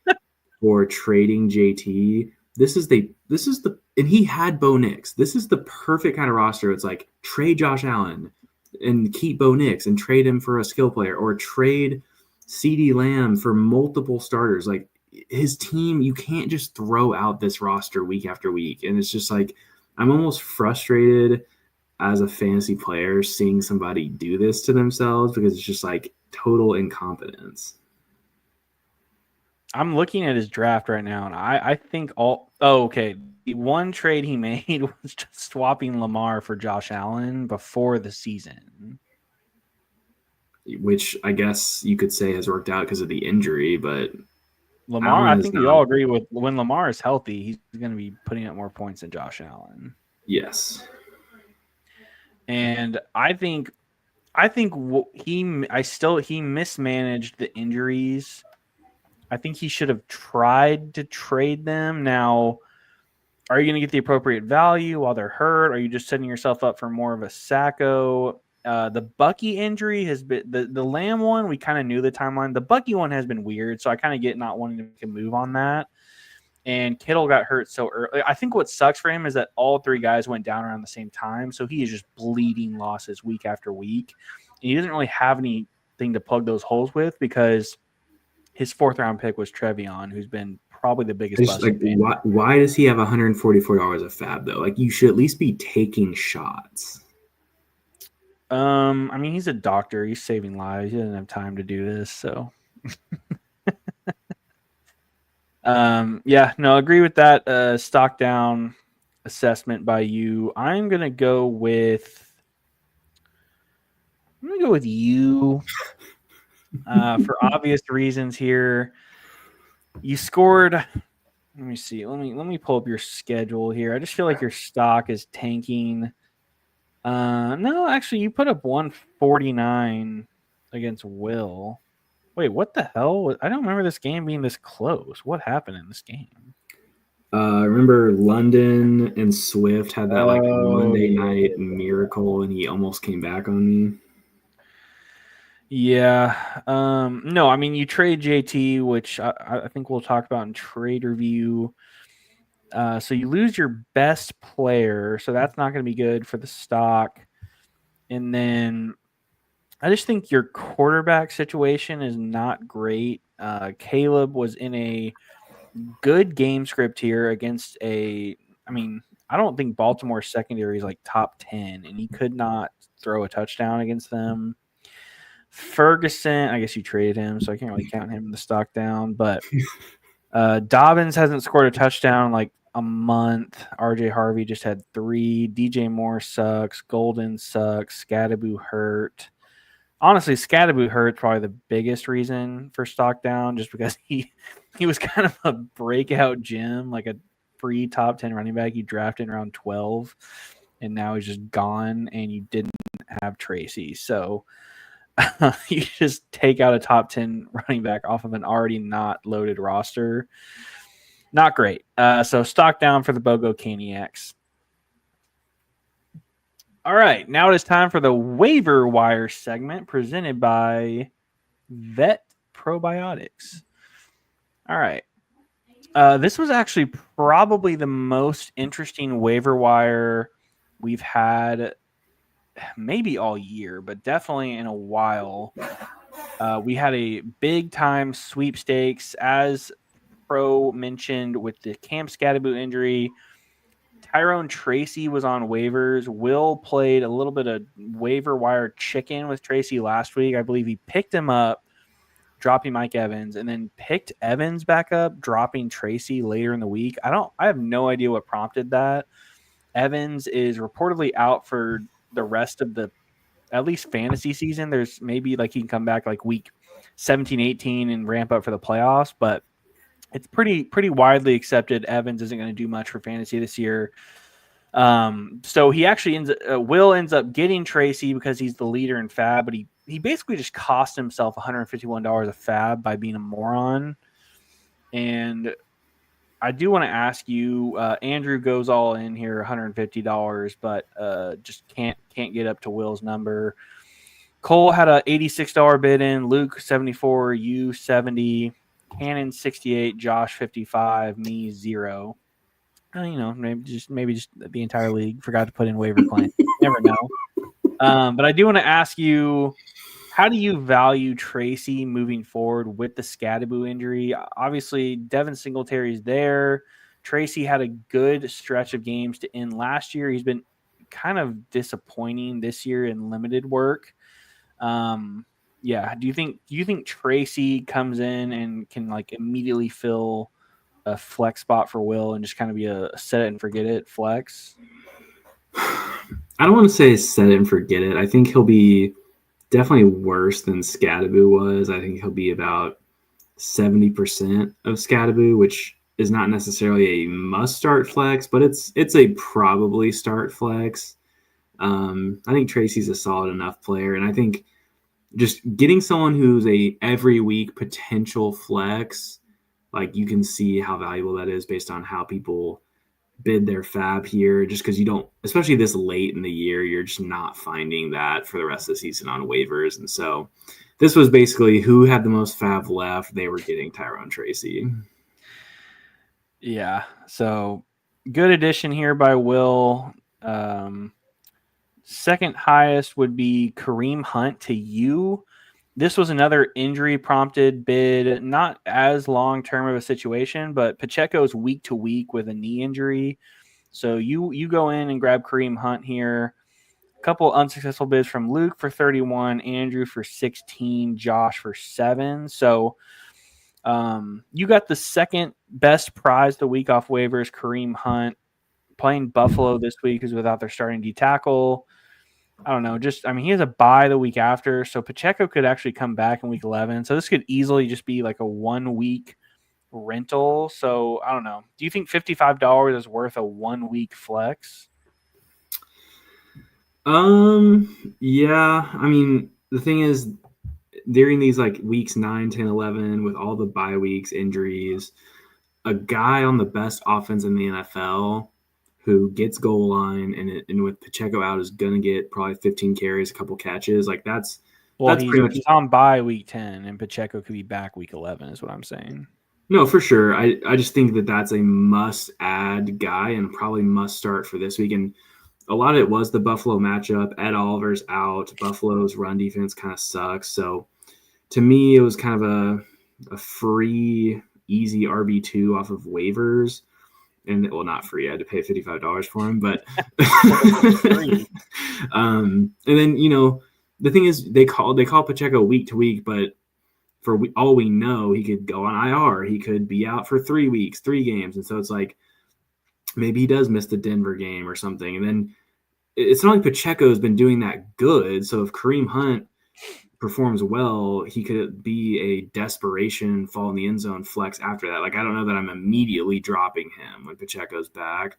for trading JT, this is the and he had Bo Nix. This is the perfect kind of roster. It's like trade Josh Allen and keep Bo Nix and trade him for a skill player, or trade CeeDee Lamb for multiple starters. Like his team, you can't just throw out this roster week after week. And it's just like, I'm almost frustrated as a fantasy player seeing somebody do this to themselves because it's just like total incompetence. I'm looking at his draft right now, and I think okay. The one trade he made was just swapping Lamar for Josh Allen before the season. Which I guess you could say has worked out because of the injury, but Lamar, I think we all agree with when Lamar is healthy, he's going to be putting up more points than Josh Allen. Yes. And I think he mismanaged the injuries. I think he should have tried to trade them. Now, are you going to get the appropriate value while they're hurt? Are you just setting yourself up for more of a Sacco? The Bucky injury has been the Lamb one. We kind of knew the timeline. The Bucky one has been weird, so I kind of get not wanting to make a move on that. And Kittle got hurt so early. I think what sucks for him is that all 3 guys went down around the same time, so he is just bleeding losses week after week. And he doesn't really have anything to plug those holes with because his 4th round pick was Trevion, who's been probably the biggest bust. Like, why does he have $144 of fab though? Like, you should at least be taking shots. I mean, he's a doctor. He's saving lives. He doesn't have time to do this, so. Yeah, no, agree with that. Stock down assessment by you. I'm gonna go with you. For obvious reasons here. You scored. Let me see. Let me pull up your schedule here. I just feel like your stock is tanking. No, actually, you put up 149 against Will. Wait, what the hell? I don't remember this game being this close. What happened in this game? Remember London and Swift had that Monday night miracle, and he almost came back on me. Yeah. No, I mean, you trade JT, which I think we'll talk about in trade review. So you lose your best player, so that's not going to be good for the stock. And then I just think your quarterback situation is not great. Caleb was in a good game script here against I don't think Baltimore's secondary is like top 10, and he could not throw a touchdown against them. Ferguson, I guess you traded him, so I can't really count him in the stock down. But Dobbins hasn't scored a touchdown in like a month. RJ Harvey just had 3. DJ Moore sucks. Golden sucks. Scadaboo hurt. Honestly, Scadaboo hurt probably the biggest reason for stock down, just because he was kind of a breakout gem, like a free top 10 running back you drafted in round 12, and now he's just gone, and you didn't have Tracy. So you just take out a top 10 running back off of an already not loaded roster. Not great. So stock down for the BOGO Caniacs. All right, now it is time for the waiver wire segment presented by Vet Probiotics. All right. This was actually probably the most interesting waiver wire we've had maybe all year, but definitely in a while. We had a big time sweepstakes, as Pro mentioned, with the Cam Scatterboot injury. Tyrone Tracy was on waivers. Will played a little bit of waiver wire chicken with Tracy last week. I believe he picked him up, dropping Mike Evans, and then picked Evans back up, dropping Tracy later in the week. I have no idea what prompted that. Evans is reportedly out for the rest of the at least fantasy season. There's maybe like he can come back like week 17, 18 and ramp up for the playoffs, but it's pretty widely accepted Evans isn't going to do much for fantasy this year. So he actually Will ends up getting Tracy because he's the leader in fab, but he basically just cost himself $151 a fab by being a moron. And I do want to ask you, Andrew goes all in here, $150, but just can't get up to Will's number. Cole had a $86 bid in, Luke 74, you 70, Cannon 68, Josh 55, me 0. Maybe just the entire league forgot to put in waiver claim. Never know. But I do want to ask you, how do you value Tracy moving forward with the Scatterboot injury? Obviously, Devin Singletary's there. Tracy had a good stretch of games to end last year. He's been kind of disappointing this year in limited work. Do you think Tracy comes in and can like immediately fill a flex spot for Will and just kind of be a set it and forget it flex? I don't want to say set it and forget it. I think he'll be definitely worse than Scatterboot was. I think he'll be about 70% of Scatterboot, which is not necessarily a must start flex, but it's a probably start flex. I think Tracy's a solid enough player, and I think just getting someone who's a every week potential flex, like you can see how valuable that is based on how people bid their fab here, just because you don't, especially this late in the year, you're just not finding that for the rest of the season on waivers. And so this was basically who had the most fab left. They were getting Tyrone Tracy. Yeah. So good addition here by Will. Second highest would be Kareem Hunt to you. This was another injury prompted bid, not as long term of a situation, but Pacheco's week to week with a knee injury. So you go in and grab Kareem Hunt here. A couple unsuccessful bids from Luke for 31, Andrew for 16, Josh for 7. So you got the second best prize the week off waivers, Kareem Hunt, playing Buffalo this week is without their starting D tackle. I don't know. He has a bye the week after, so Pacheco could actually come back in week 11. So this could easily just be like a 1 week rental. So I don't know. Do you think $55 is worth a 1 week flex? Yeah. I mean, the thing is, during these like weeks 9, 10, 11, with all the bye weeks, injuries, a guy on the best offense in the NFL who gets goal line and with Pacheco out is going to get probably 15 carries, a couple catches. Like that's pretty much. He's on bye week 10, and Pacheco could be back week 11 is what I'm saying. No, for sure. I just think that that's a must-add guy and probably must-start for this week. And a lot of it was the Buffalo matchup. Ed Oliver's out. Buffalo's run defense kind of sucks. So to me, it was kind of a free, easy RB2 off of waivers. And well, not free. I had to pay $55 for him, but and then the thing is they call Pacheco week to week, but for all we know, he could go on IR. He could be out for 3 weeks, 3 games, and so it's like maybe he does miss the Denver game or something. And then it's not like Pacheco has been doing that good. So if Kareem Hunt performs well, he could be a desperation fall in the end zone flex after that. Like, I don't know that I'm immediately dropping him when Pacheco's back.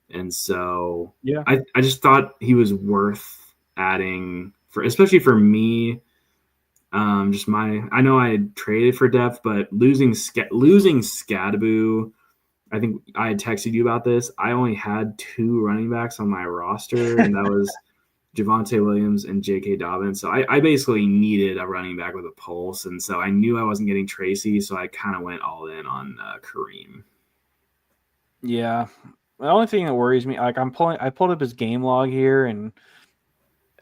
And so yeah, I just thought he was worth adding for, especially for me. I know I had traded for depth, but losing Scatterboot, I think I had texted you about this. I only had 2 running backs on my roster, and that was Javonte Williams, and J.K. Dobbins. So I basically needed a running back with a pulse, and so I knew I wasn't getting Tracy, so I kind of went all in on Kareem. Yeah. The only thing that worries me, like I pulled up his game log here, and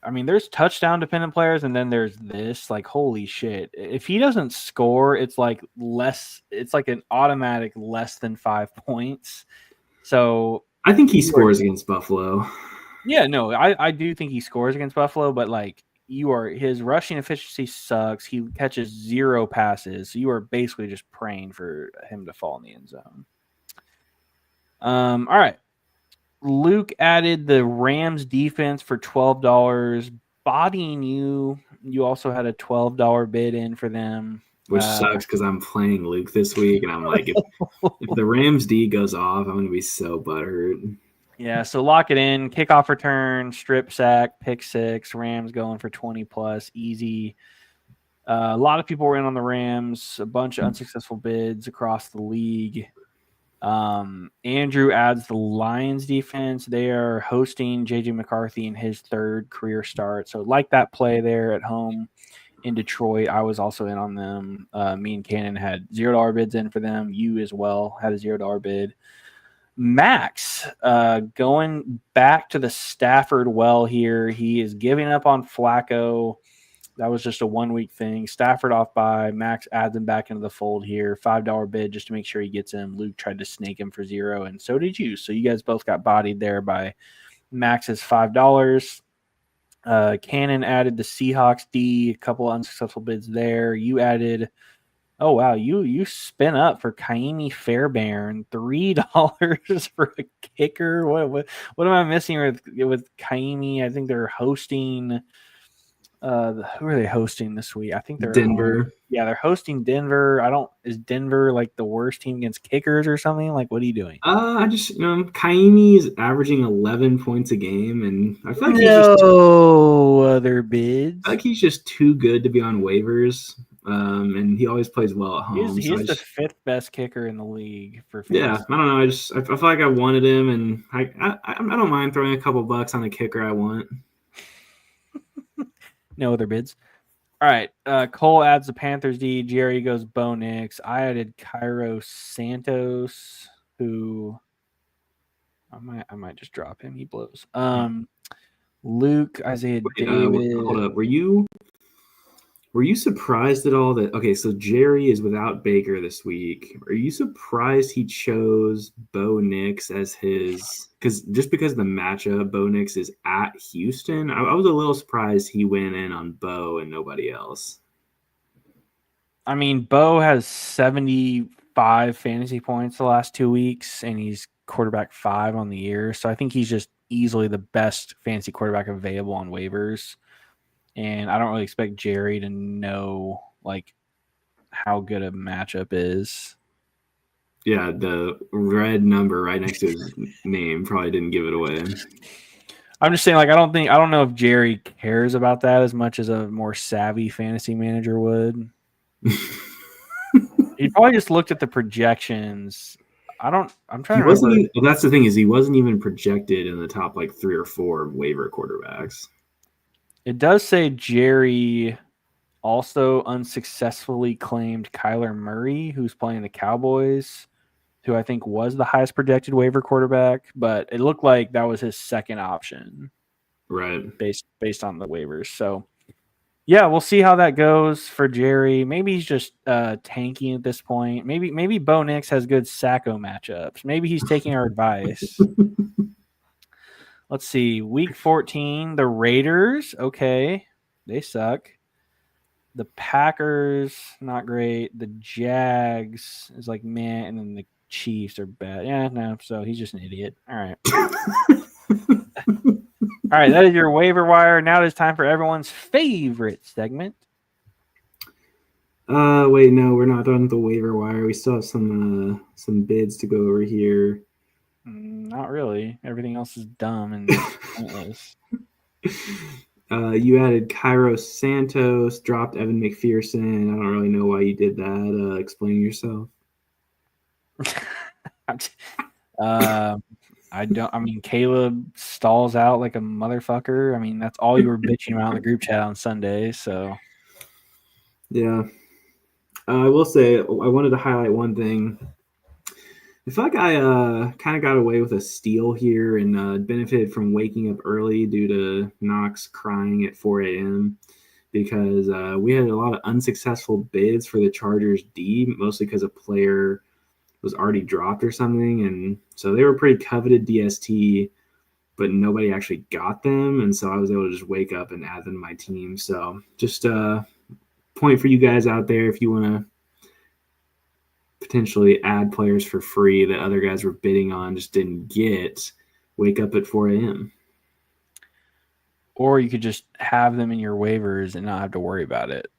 I mean, there's touchdown dependent players, and then there's this. Like, holy shit! If he doesn't score, it's like less. It's like an automatic less than 5 points. So I think he you are, scores against Buffalo. yeah, no, I do think he scores against Buffalo, but like his rushing efficiency sucks. He catches 0 passes, so you are basically just praying for him to fall in the end zone. All right. Luke added the Rams defense for $12, bodying you. You also had a $12 bid in for them. Which sucks because I'm playing Luke this week, and I'm like, if the Rams D goes off, I'm going to be so butthurt. Yeah, so lock it in. Kickoff return, strip sack, pick six. Rams going for 20 plus, easy. A lot of people were in on the Rams. A bunch of unsuccessful bids across the league. Andrew adds the Lions defense. They are hosting JJ McCarthy in his 3rd career start. So like that play there at home in Detroit, I was also in on them. Me and Cannon had $0 bids in for them. You as well had a $0 bid. Max going back to the Stafford well here. He is giving up on Flacco. That was just a 1-week thing. Stafford off by. Max adds him back into the fold here. $5 bid just to make sure he gets him. Luke tried to snake him for 0, and so did you. So you guys both got bodied there by Max's $5. Cannon added the Seahawks D, a couple unsuccessful bids there. You added, oh wow, you spin up for Kaimi Fairbairn, $3 for a kicker. What am I missing with Kaimi? I think they're hosting. Who are they hosting this week? I think they're Denver. Yeah, they're hosting Denver. Is Denver like the worst team against kickers or something? Like, what are you doing? I just Kaimi is averaging 11 points a game, and I feel like No other bids. I feel like he's just too good to be on waivers. And he always plays well at home. He's the 5th best kicker in the league for fantasy. Yeah, I don't know. I feel like I wanted him, and I don't mind throwing a couple bucks on a kicker I want. No other bids. All right. Cole adds the Panthers D. Jerry goes Bo Nix. I added Cairo Santos, who I might just drop him. He blows. Luke, Isaiah David. Hold up. Were you surprised at all that so Jerry is without Baker this week? Are you surprised he chose Bo Nix as his because of the matchup, Bo Nix is at Houston? I was a little surprised he went in on Bo and nobody else. I mean, Bo has 75 fantasy points the last 2 weeks, and he's quarterback 5 on the year. So I think he's just easily the best fantasy quarterback available on waivers. And I don't really expect Jerry to know like how good a matchup is. Yeah, the red number right next to his name probably didn't give it away. I'm just saying, like, I don't know if Jerry cares about that as much as a more savvy fantasy manager would. He probably just looked at the projections. I'm trying to remember. That's the thing is he wasn't even projected in the top like 3 or 4 waiver quarterbacks. It does say Jerry also unsuccessfully claimed Kyler Murray, who's playing the Cowboys, who I think was the highest projected waiver quarterback, but it looked like that was his second option. Right. Based on the waivers. So yeah, we'll see how that goes for Jerry. Maybe he's just tanking at this point. Maybe Bo Nix has good Sacco matchups. Maybe he's taking our advice. Let's see. Week 14, the Raiders. Okay. They suck. The Packers, not great. The Jags is like meh, and then the Chiefs are bad. Yeah, no. So he's just an idiot. All right. All right, that is your waiver wire. Now it is time for everyone's favorite segment. Wait, no, we're not done with the waiver wire. We still have some bids to go over here. Not really. Everything else is dumb and pointless. You added Cairo Santos, dropped Evan McPherson. I don't really know why you did that. Explain yourself. I don't. I mean, Caleb stalls out like a motherfucker. I mean, that's all you were bitching about in the group chat on Sunday. So Yeah. I will say I wanted to highlight one thing. I feel like I kind of got away with a steal here and benefited from waking up early due to Knox crying at 4 a.m. because we had a lot of unsuccessful bids for the Chargers D, mostly because a player was already dropped or something. And so they were pretty coveted DST, but nobody actually got them. And so I was able to just wake up and add them to my team. So just a point for you guys out there if you want to potentially add players for free that other guys were bidding on, just didn't get, wake up at 4 a.m. or you could just have them in your waivers and not have to worry about it.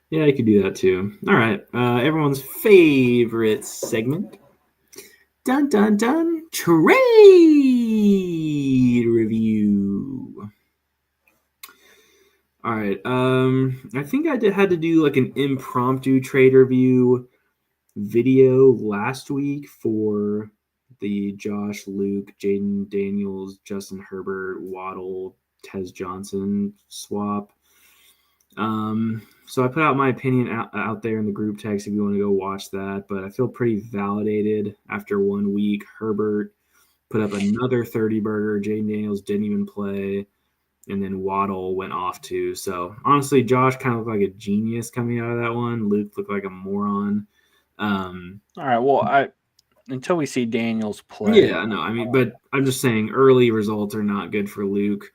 Yeah, you could do that too. All right. Everyone's favorite segment. Dun, dun, dun. Trade review. All right. I think had to do like an impromptu trade review video last week for the Josh, Luke, Jaden Daniels, Justin Herbert, Waddle, Tez Johnson swap. So I put out my opinion out there in the group text if you want to go watch that. But I feel pretty validated after 1 week. Herbert put up another 30 burger. Jaden Daniels didn't even play. And then Waddle went off too. So honestly, Josh kind of looked like a genius coming out of that one. Luke looked like a moron. All right. Well, until we see Daniels play. Yeah, no, I mean, but I'm just saying early results are not good for Luke.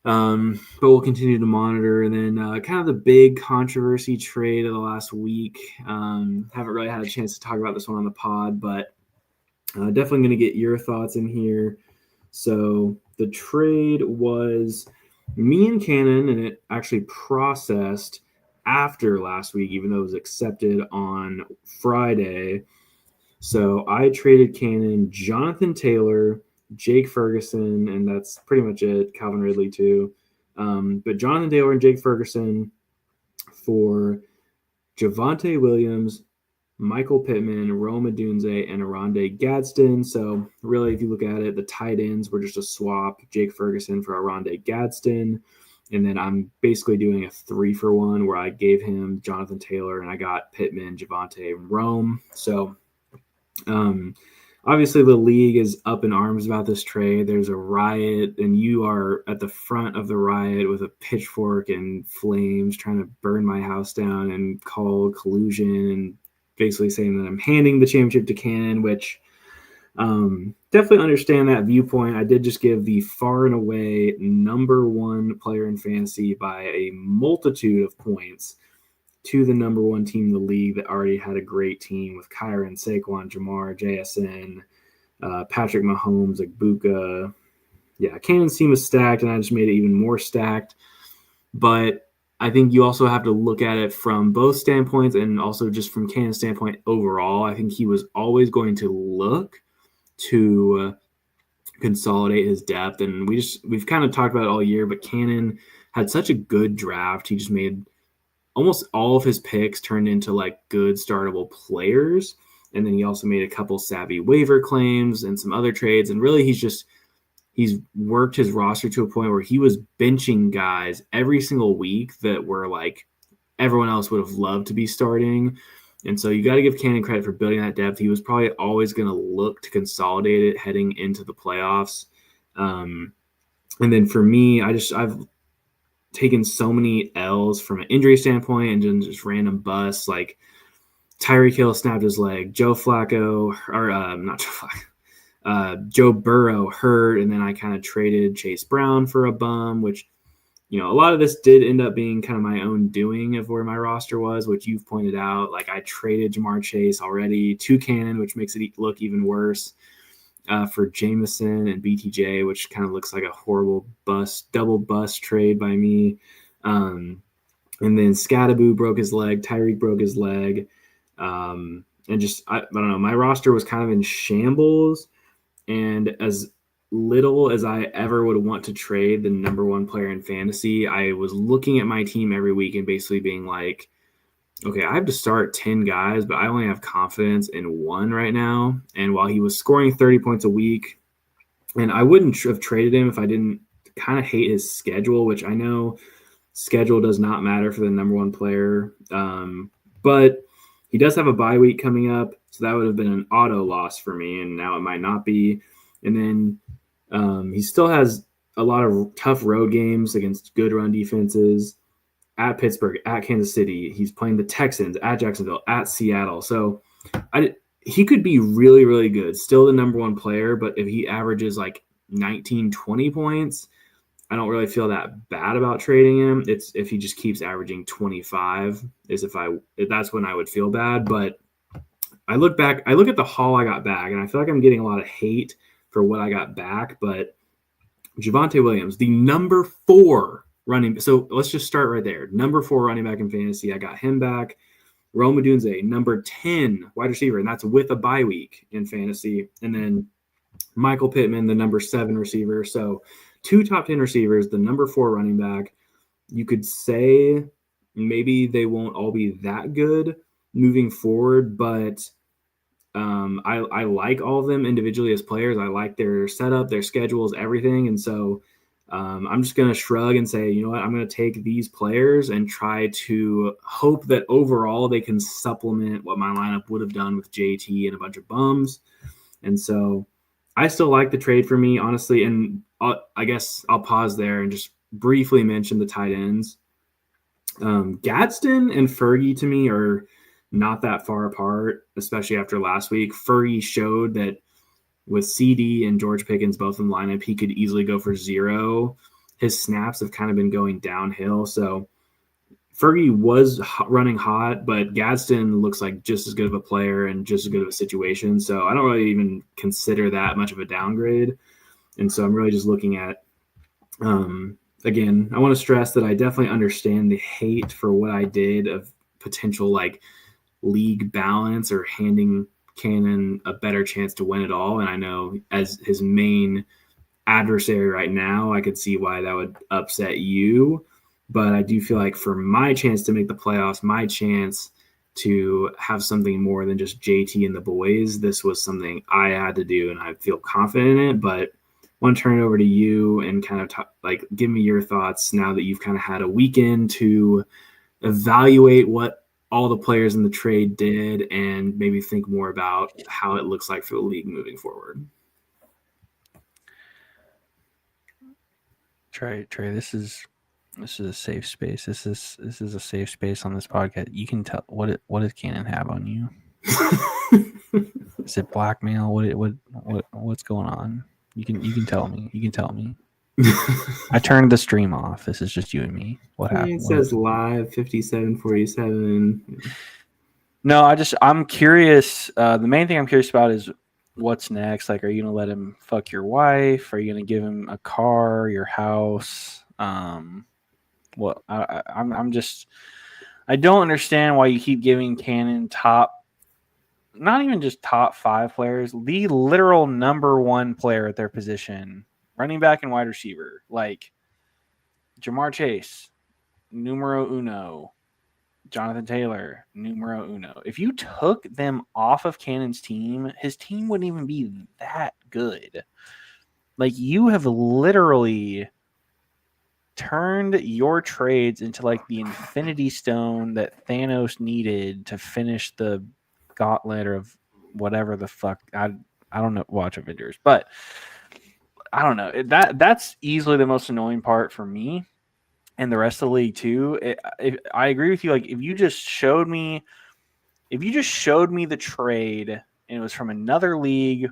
But we'll continue to monitor. And then kind of the big controversy trade of the last week. Haven't really had a chance to talk about this one on the pod, but definitely going to get your thoughts in here. So the trade was me and Cannon, and it actually processed after last week, even though it was accepted on Friday. So I traded Cannon, Jonathan Taylor, Jake Ferguson, and that's pretty much it. Calvin Ridley too. But Jonathan Taylor and Jake Ferguson for Javonte Williams, Michael Pittman, Rome Odunze, and Aronde Gadsden. So really, if you look at it, the tight ends were just a swap. Jake Ferguson for Aronde Gadsden. And then I'm basically doing a 3-for-1 where I gave him Jonathan Taylor and I got Pittman, Javonte, and Rome. So obviously the league is up in arms about this trade. There's a riot and you are at the front of the riot with a pitchfork and flames trying to burn my house down and call collusion and basically saying that I'm handing the championship to Cannon, which definitely understand that viewpoint. I did just give the far and away number one player in fantasy by a multitude of points to the number one team in the league that already had a great team with Kyron, Saquon, Jamar, JSN, Patrick Mahomes, Igbuka. Yeah, Cannon's team was stacked, and I just made it even more stacked. But I think you also have to look at it from both standpoints and also just from Cannon's standpoint overall. I think he was always going to look to consolidate his depth. And we've kind of talked about it all year, but Cannon had such a good draft. He just made almost all of his picks turned into like good startable players. And then he also made a couple savvy waiver claims and some other trades. And really he's worked his roster to a point where he was benching guys every single week that were like everyone else would have loved to be starting. And so you got to give Cannon credit for building that depth. He was probably always going to look to consolidate it heading into the playoffs. And then for me, I've taken so many L's from an injury standpoint and just random busts. Like Tyreek Hill snapped his leg, Joe Flacco, or not Joe Flacco, Joe Burrow hurt, and then I kind of traded Chase Brown for a bum, which, you know, a lot of this did end up being kind of my own doing of where my roster was, which you've pointed out. Like I traded Jamar Chase already to Cannon, which makes it look even worse. For Jameson and BTJ, which kind of looks like a horrible double bust trade by me. And then Scattaboo broke his leg, Tyreek broke his leg. And just, I don't know, my roster was kind of in shambles. And as little as I ever would want to trade the number one player in fantasy, I was looking at my team every week and basically being like, Okay, I have to start 10 guys, but I only have confidence in one right now. And while he was scoring 30 points a week, and I wouldn't have traded him if I didn't kind of hate his schedule, which I know schedule does not matter for the number one player. But he does have a bye week coming up, so that would have been an auto loss for me, and now it might not be. And then he still has a lot of tough road games against good run defenses at Pittsburgh, at Kansas City. He's playing the Texans, at Jacksonville, at Seattle. So he could be really, really good. Still the number one player, but if he averages like 19, 20 points, I don't really feel that bad about trading him. It's if he just keeps averaging 25 is if that's when I would feel bad. But I look at the haul I got back, and I feel like I'm getting a lot of hate for what I got back. But Javonte Williams, the number 4 running. So let's just start right there. Number 4 running back in fantasy. I got him back. Rome Odunze, number 10 wide receiver, and that's with a bye week in fantasy. And then Michael Pittman, the number 7 receiver. So 2 top 10 receivers, the number 4 running back. You could say maybe they won't all be that good moving forward, but I like all of them individually as players. I like their setup, their schedules, everything. And so I'm just going to shrug and say, you know what, I'm going to take these players and try to hope that overall they can supplement what my lineup would have done with JT and a bunch of bums. And so I still like the trade for me, honestly. And I guess I'll pause there and just briefly mention the tight ends. Gadsden and Fergie to me are not that far apart, especially after last week. Fergie showed that with CD and George Pickens both in the lineup, he could easily go for 0. His snaps have kind of been going downhill. So Fergie was running hot, but Gadsden looks like just as good of a player and just as good of a situation. So I don't really even consider that much of a downgrade. And so I'm really just looking at, again, I want to stress that I definitely understand the hate for what I did of potential like league balance or handing Cannon a better chance to win it all. And I know as his main adversary right now, I could see why that would upset you. But I do feel like for my chance to make the playoffs, my chance to have something more than just JT and the boys, this was something I had to do, and I feel confident in it. But I want to turn it over to you and kind of give me your thoughts now that you've kind of had a weekend to evaluate what all the players in the trade did and maybe think more about how it looks like for the league moving forward. Trey, this is a safe space. This is a safe space on this podcast. You can tell what does Cannon have on you? Is it blackmail? What's going on? You can tell me. You can tell me. I turned the stream off. This is just you and me. What happened? It says live 5747. No, I'm curious. The main thing I'm curious about is what's next. Like, are you gonna let him fuck your wife? Are you gonna give him a car, your house? What I'm just I don't understand why you keep giving Cannon not even just top 5 players, the literal number 1 player at their position, running back and wide receiver, like Jamar Chase, numero uno, Jonathan Taylor, numero uno. If you took them off of Cannon's team, his team wouldn't even be that good. Like, you have literally turned your trades into like the Infinity Stone that Thanos needed to finish the gauntlet of whatever the fuck. I don't know. Watch Avengers, but I don't know. That's easily the most annoying part for me and the rest of the league too. I agree with you. Like, if you just showed me the trade and it was from another league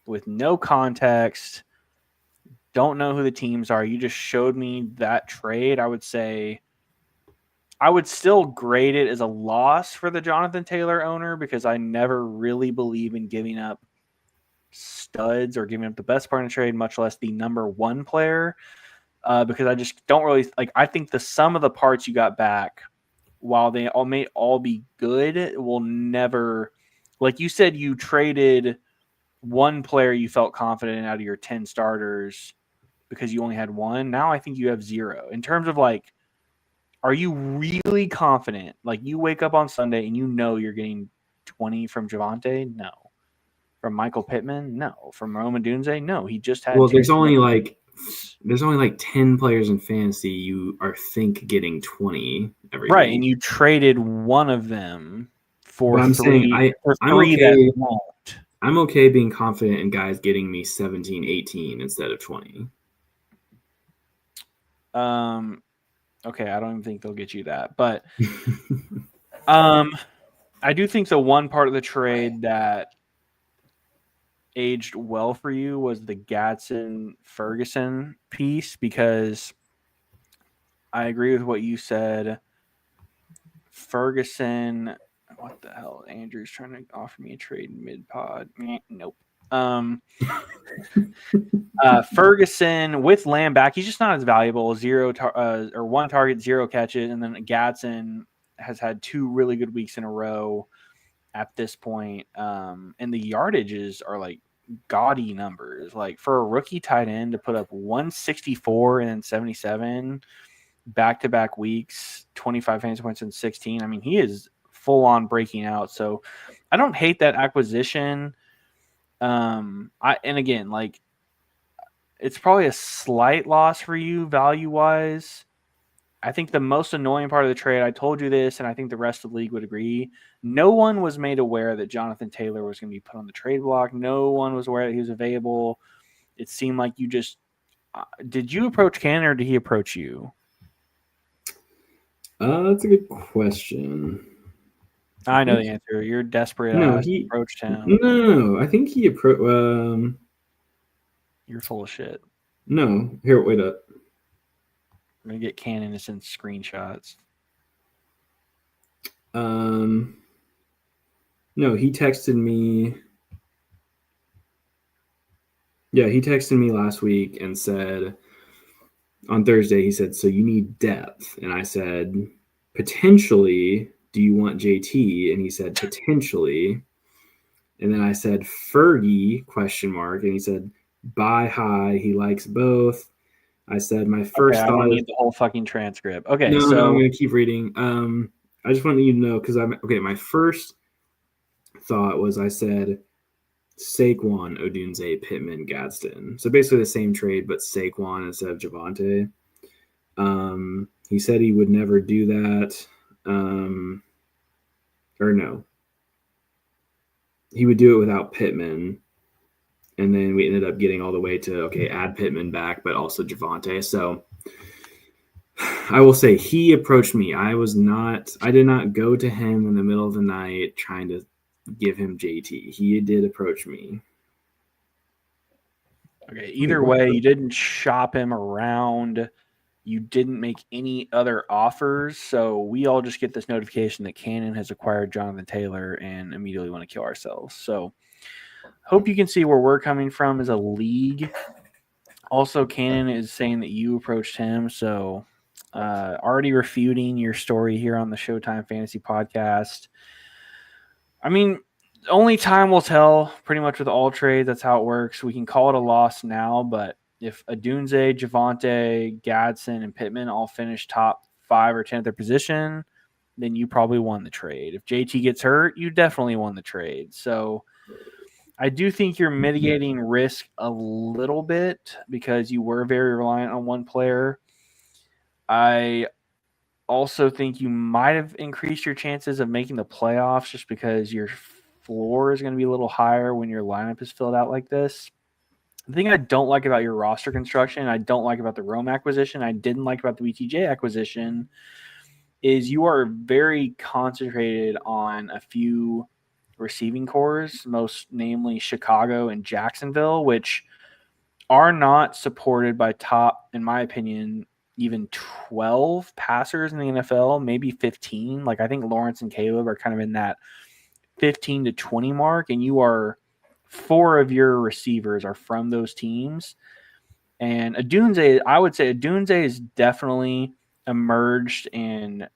with no context, don't know who the teams are, you just showed me that trade, I would say I would still grade it as a loss for the Jonathan Taylor owner because I never really believe in giving up studs or giving up the best part in the trade, much less the number 1 player, because I just don't really like. I think the sum of the parts you got back, while they may all be good, will never, like you said, you traded 1 player you felt confident in out of your 10 starters because you only had 1. Now I think you have 0 in terms of like Are you really confident? Like, you wake up on Sunday and you know you're getting 20 from Javonte? No. From Michael Pittman? No. From Rome Odunze? No. He just had Well, two. there's only like 10 players in fantasy you are getting 20 every Right, week. and you traded one of them for But I'm saying I'm three that okay. won't. I'm okay being confident in guys getting me 17, 18 instead of 20. Okay, I don't even think they'll get you that. But I do think the one part of the trade that aged well for you was the Gadsden Ferguson piece, because I agree with what you said. Ferguson, what the hell? Andrew's trying to offer me a trade mid pod. Nope. Ferguson with Lamb back, he's just not as valuable. Or one target, 0 catches, and then Gadsden has had 2 really good weeks in a row at this point. And the yardages are like gaudy numbers. Like, for a rookie tight end to put up 164 and then 77 back-to-back weeks, 25 fantasy points in 16. I mean, he is full on breaking out. So I don't hate that acquisition. And again, like, it's probably a slight loss for you value-wise. I think the most annoying part of the trade, I told you this, and I think the rest of the league would agree, no one was made aware that Jonathan Taylor was going to be put on the trade block. No one was aware that he was available. It seemed like you just did you approach Cannon or did he approach you? That's a good question. I know the answer. You're desperate No, ass. he Approached him. no. I think he approached. You're full of shit. No, here, wait up. I'm gonna get Cannon to send screenshots. No, he texted me. Yeah, he texted me last week and said on Thursday, he said, "So you need depth," and I said, "Potentially. Do you want JT?" And he said, "Potentially." And then I said, "Fergie?" question mark, and he said, "Buy high. He likes both." I said, "My first I thought don't is need the whole fucking transcript. Okay, no, so I'm going to keep reading. I just wanted you to know because I'm okay. My first thought was I said Saquon, Odunze, Pittman, Gadsden. So basically the same trade, but Saquon instead of Javonte. He said he would never do that. Or no, he would do it without Pittman. And then we ended up getting all the way to, okay, add Pittman back, but also Javonte. So I will say he approached me. I did not go to him in the middle of the night trying to give him JT. He did approach me. okay, either way, you didn't shop him around. You didn't make any other offers. So we all just get this notification that Cannon has acquired Jonathan Taylor and immediately want to kill ourselves. So hope you can see where we're coming from as a league. Also, Cannon is saying that you approached him. So already refuting your story here on the Showtime Fantasy Podcast. I mean, only time will tell pretty much with all trades. That's how it works. We can call it a loss now, but if Odunze, Javonte, Gadsden, and Pittman all finish top 5 or 10 at their position, then you probably won the trade. If JT gets hurt, you definitely won the trade. So I do think you're mitigating risk a little bit because you were very reliant on one player. I also think you might have increased your chances of making the playoffs just because your floor is going to be a little higher when your lineup is filled out like this. The thing I don't like about your roster construction, I don't like about the Rome acquisition, I didn't like about the BTJ acquisition, is you are very concentrated on a few receiving cores, most namely Chicago and Jacksonville, which are not supported by top, in my opinion, even 12 passers in the NFL, maybe 15. Like, I think Lawrence and Caleb are kind of in that 15 to 20 mark, and you are 4 of your receivers are from those teams. And Odunze, I would say Odunze is definitely emerged and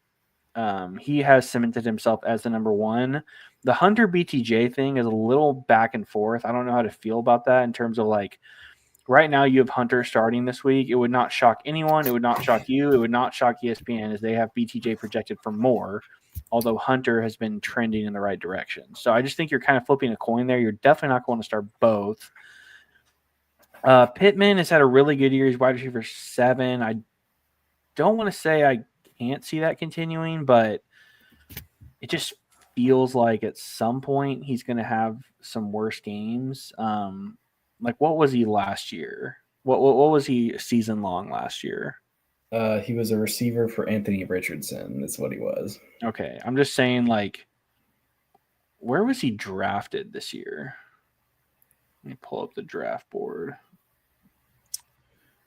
he has cemented himself as the number one. The Hunter BTJ thing is a little back and forth. I don't know how to feel about that in terms of like right now you have Hunter starting this week. It would not shock anyone. It would not shock you. It would not shock ESPN as they have BTJ projected for more, although Hunter has been trending in the right direction. So I just think you're kind of flipping a coin there. You're definitely not going to start both. Pittman has had a really good year. He's wide receiver 7. I don't want to say I can't see that continuing, but it just feels like at some point he's going to have some worse games. Like what was he last year? What was he season long last year? He was a receiver for Anthony Richardson. That's what he was. Okay, I'm just saying, like, where was he drafted this year? Let me pull up the draft board.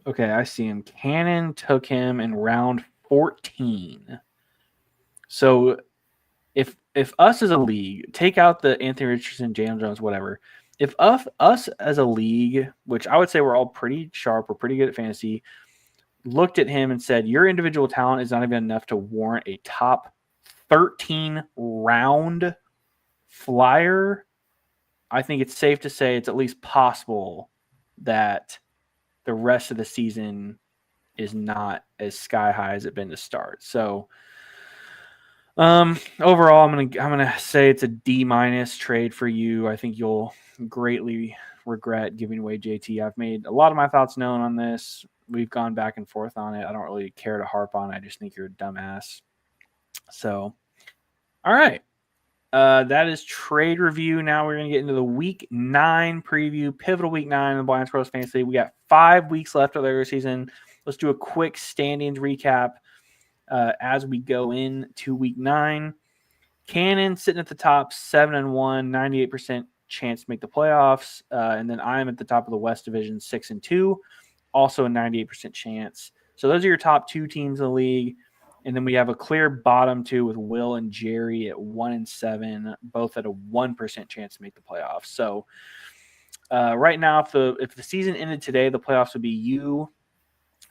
Okay, I see him. Cannon took him in round 14. So if us as a league, take out the Anthony Richardson, Jalen Jones, whatever. If us as a league, which I would say we're all pretty sharp, we're pretty good at fantasy, looked at him and said, your individual talent is not even enough to warrant a top 13 round flyer, I think it's safe to say it's at least possible that the rest of the season is not as sky high as it's been to start. So overall, I'm gonna say it's a D- trade for you. I think you'll greatly regret giving away JT. I've made a lot of my thoughts known on this. We've gone back and forth on it. I don't really care to harp on it. I just think you're a dumbass. So, all right. That is trade review. Now we're going to get into the week 9 preview, pivotal week 9 in the Blind Squirrels Fantasy. We got 5 weeks left of the regular season. Let's do a quick standings recap as we go into week 9. Cannon sitting at the top, 7-1, 98% chance to make the playoffs. And then I'm at the top of the West Division, 6-2, also a 98% chance. So those are your top 2 teams in the league. And then we have a clear bottom 2 with Will and Jerry at 1-7, both at a 1% chance to make the playoffs. So right now, if the season ended today, the playoffs would be you,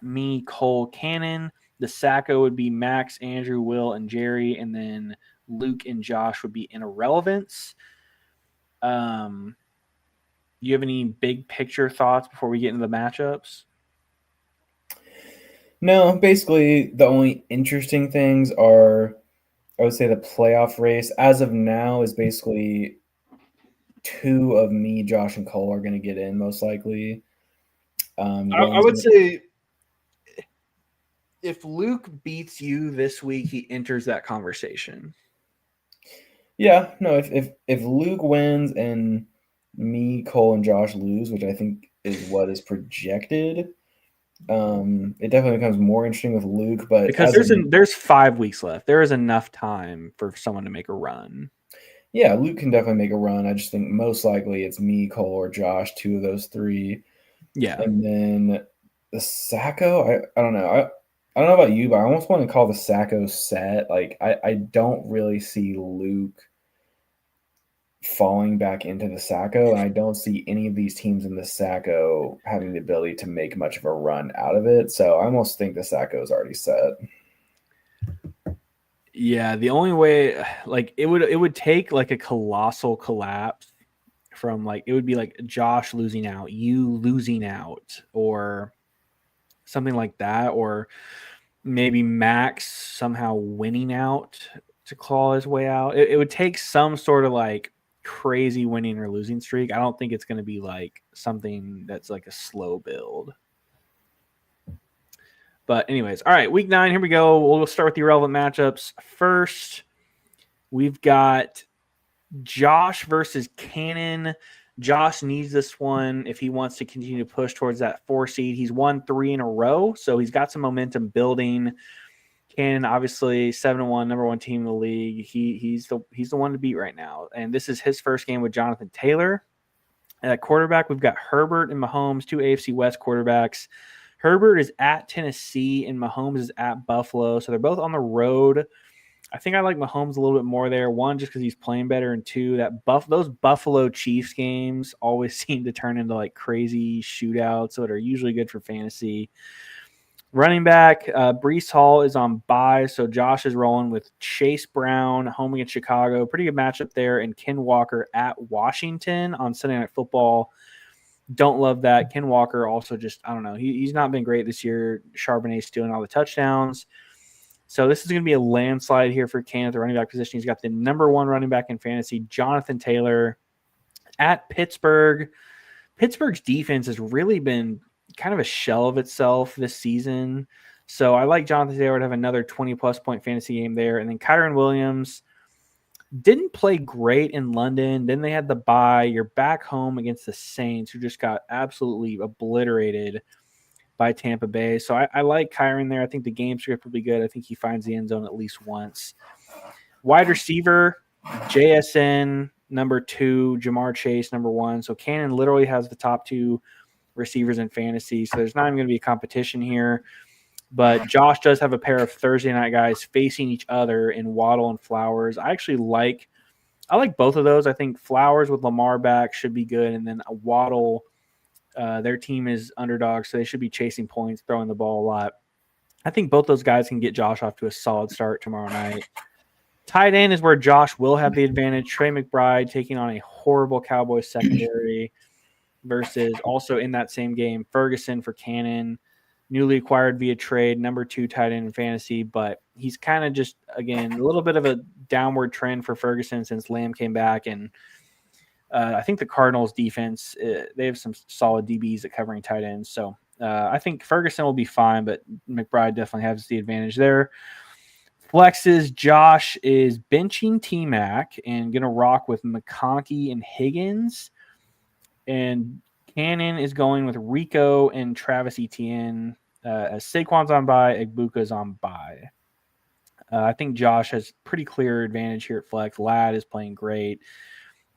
me, Cole, Cannon. The Sacco would be Max, Andrew, Will, and Jerry, and then Luke and Josh would be in irrelevance. You have any big picture thoughts before we get into the matchups? No, basically the only interesting things are, I would say, the playoff race as of now is basically 2 of me, Josh, and Cole are going to get in most likely. I would say if Luke beats you this week, he enters that conversation. Yeah, no, if Luke wins and me, Cole, and Josh lose, which I think is what is projected, it definitely becomes more interesting with Luke. But because there's 5 weeks left, there is enough time for someone to make a run. Yeah, Luke can definitely make a run. I just think most likely it's me, Cole, or Josh, 2 of those 3. Yeah, and then the Sacco, I don't know. I don't know about you, but I almost want to call the Sacco set. Like I don't really see Luke falling back into the Sacco, and I don't see any of these teams in the Sacco having the ability to make much of a run out of it. So I almost think the Sacco is already set. Yeah, the only way, like it would take like a colossal collapse from like it would be like Josh losing out, you losing out, or something like that, or maybe Max somehow winning out to claw his way out. It would take some sort of like crazy winning or losing streak. I don't think it's going to be like something that's like a slow build. But anyways, all right, week 9, here we go. We'll start with the irrelevant matchups. First, we've got Josh versus Cannon. Josh needs this one if he wants to continue to push towards that 4 seed. He's won 3 in a row, so he's got some momentum building. Cannon, obviously, 7-1, number 1 team in the league. He's the one to beat right now. And this is his first game with Jonathan Taylor. At quarterback, we've got Herbert and Mahomes, 2 AFC West quarterbacks. Herbert is at Tennessee and Mahomes is at Buffalo. So they're both on the road. I think I like Mahomes a little bit more there. 1, just because he's playing better, and 2, those Buffalo Chiefs games always seem to turn into like crazy shootouts that are usually good for fantasy. Running back, Breece Hall is on bye, so Josh is rolling with Chase Brown, home against Chicago. Pretty good matchup there, and Ken Walker at Washington on Sunday Night Football. Don't love that. Ken Walker also just, I don't know. He's not been great this year. Charbonnet's stealing all the touchdowns. So this is going to be a landslide here for Ken at the running back position. He's got the number 1 running back in fantasy, Jonathan Taylor, at Pittsburgh. Pittsburgh's defense has really been kind of a shell of itself this season. So I like Jonathan Taylor to have another 20-plus point fantasy game there. And then Kyron Williams didn't play great in London. Then they had the bye. You're back home against the Saints, who just got absolutely obliterated by Tampa Bay. So I like Kyron there. I think the game script will be good. I think he finds the end zone at least once. Wide receiver, JSN, number 2, Jamar Chase, number 1. So Cannon literally has the top 2 receivers in fantasy. So there's not even going to be a competition here. But Josh does have a pair of Thursday night guys facing each other in Waddle and Flowers. I like both of those. I think Flowers with Lamar back should be good. And then Waddle, their team is underdog, so they should be chasing points, throwing the ball a lot. I think both those guys can get Josh off to a solid start tomorrow night. Tight end is where Josh will have the advantage. Trey McBride taking on a horrible Cowboys secondary versus also in that same game, Ferguson for Cannon, newly acquired via trade, number 2 tight end in fantasy, but he's kind of just, again, a little bit of a downward trend for Ferguson since Lamb came back. And I think the Cardinals defense, they have some solid DBs at covering tight ends. So I think Ferguson will be fine, but McBride definitely has the advantage there. Flexes, Josh is benching T-Mac and going to rock with McConkey and Higgins. And Cannon is going with Rico and Travis Etienne. As Saquon's on bye, Egbuka's on bye. I think Josh has pretty clear advantage here at Flex. Ladd is playing great.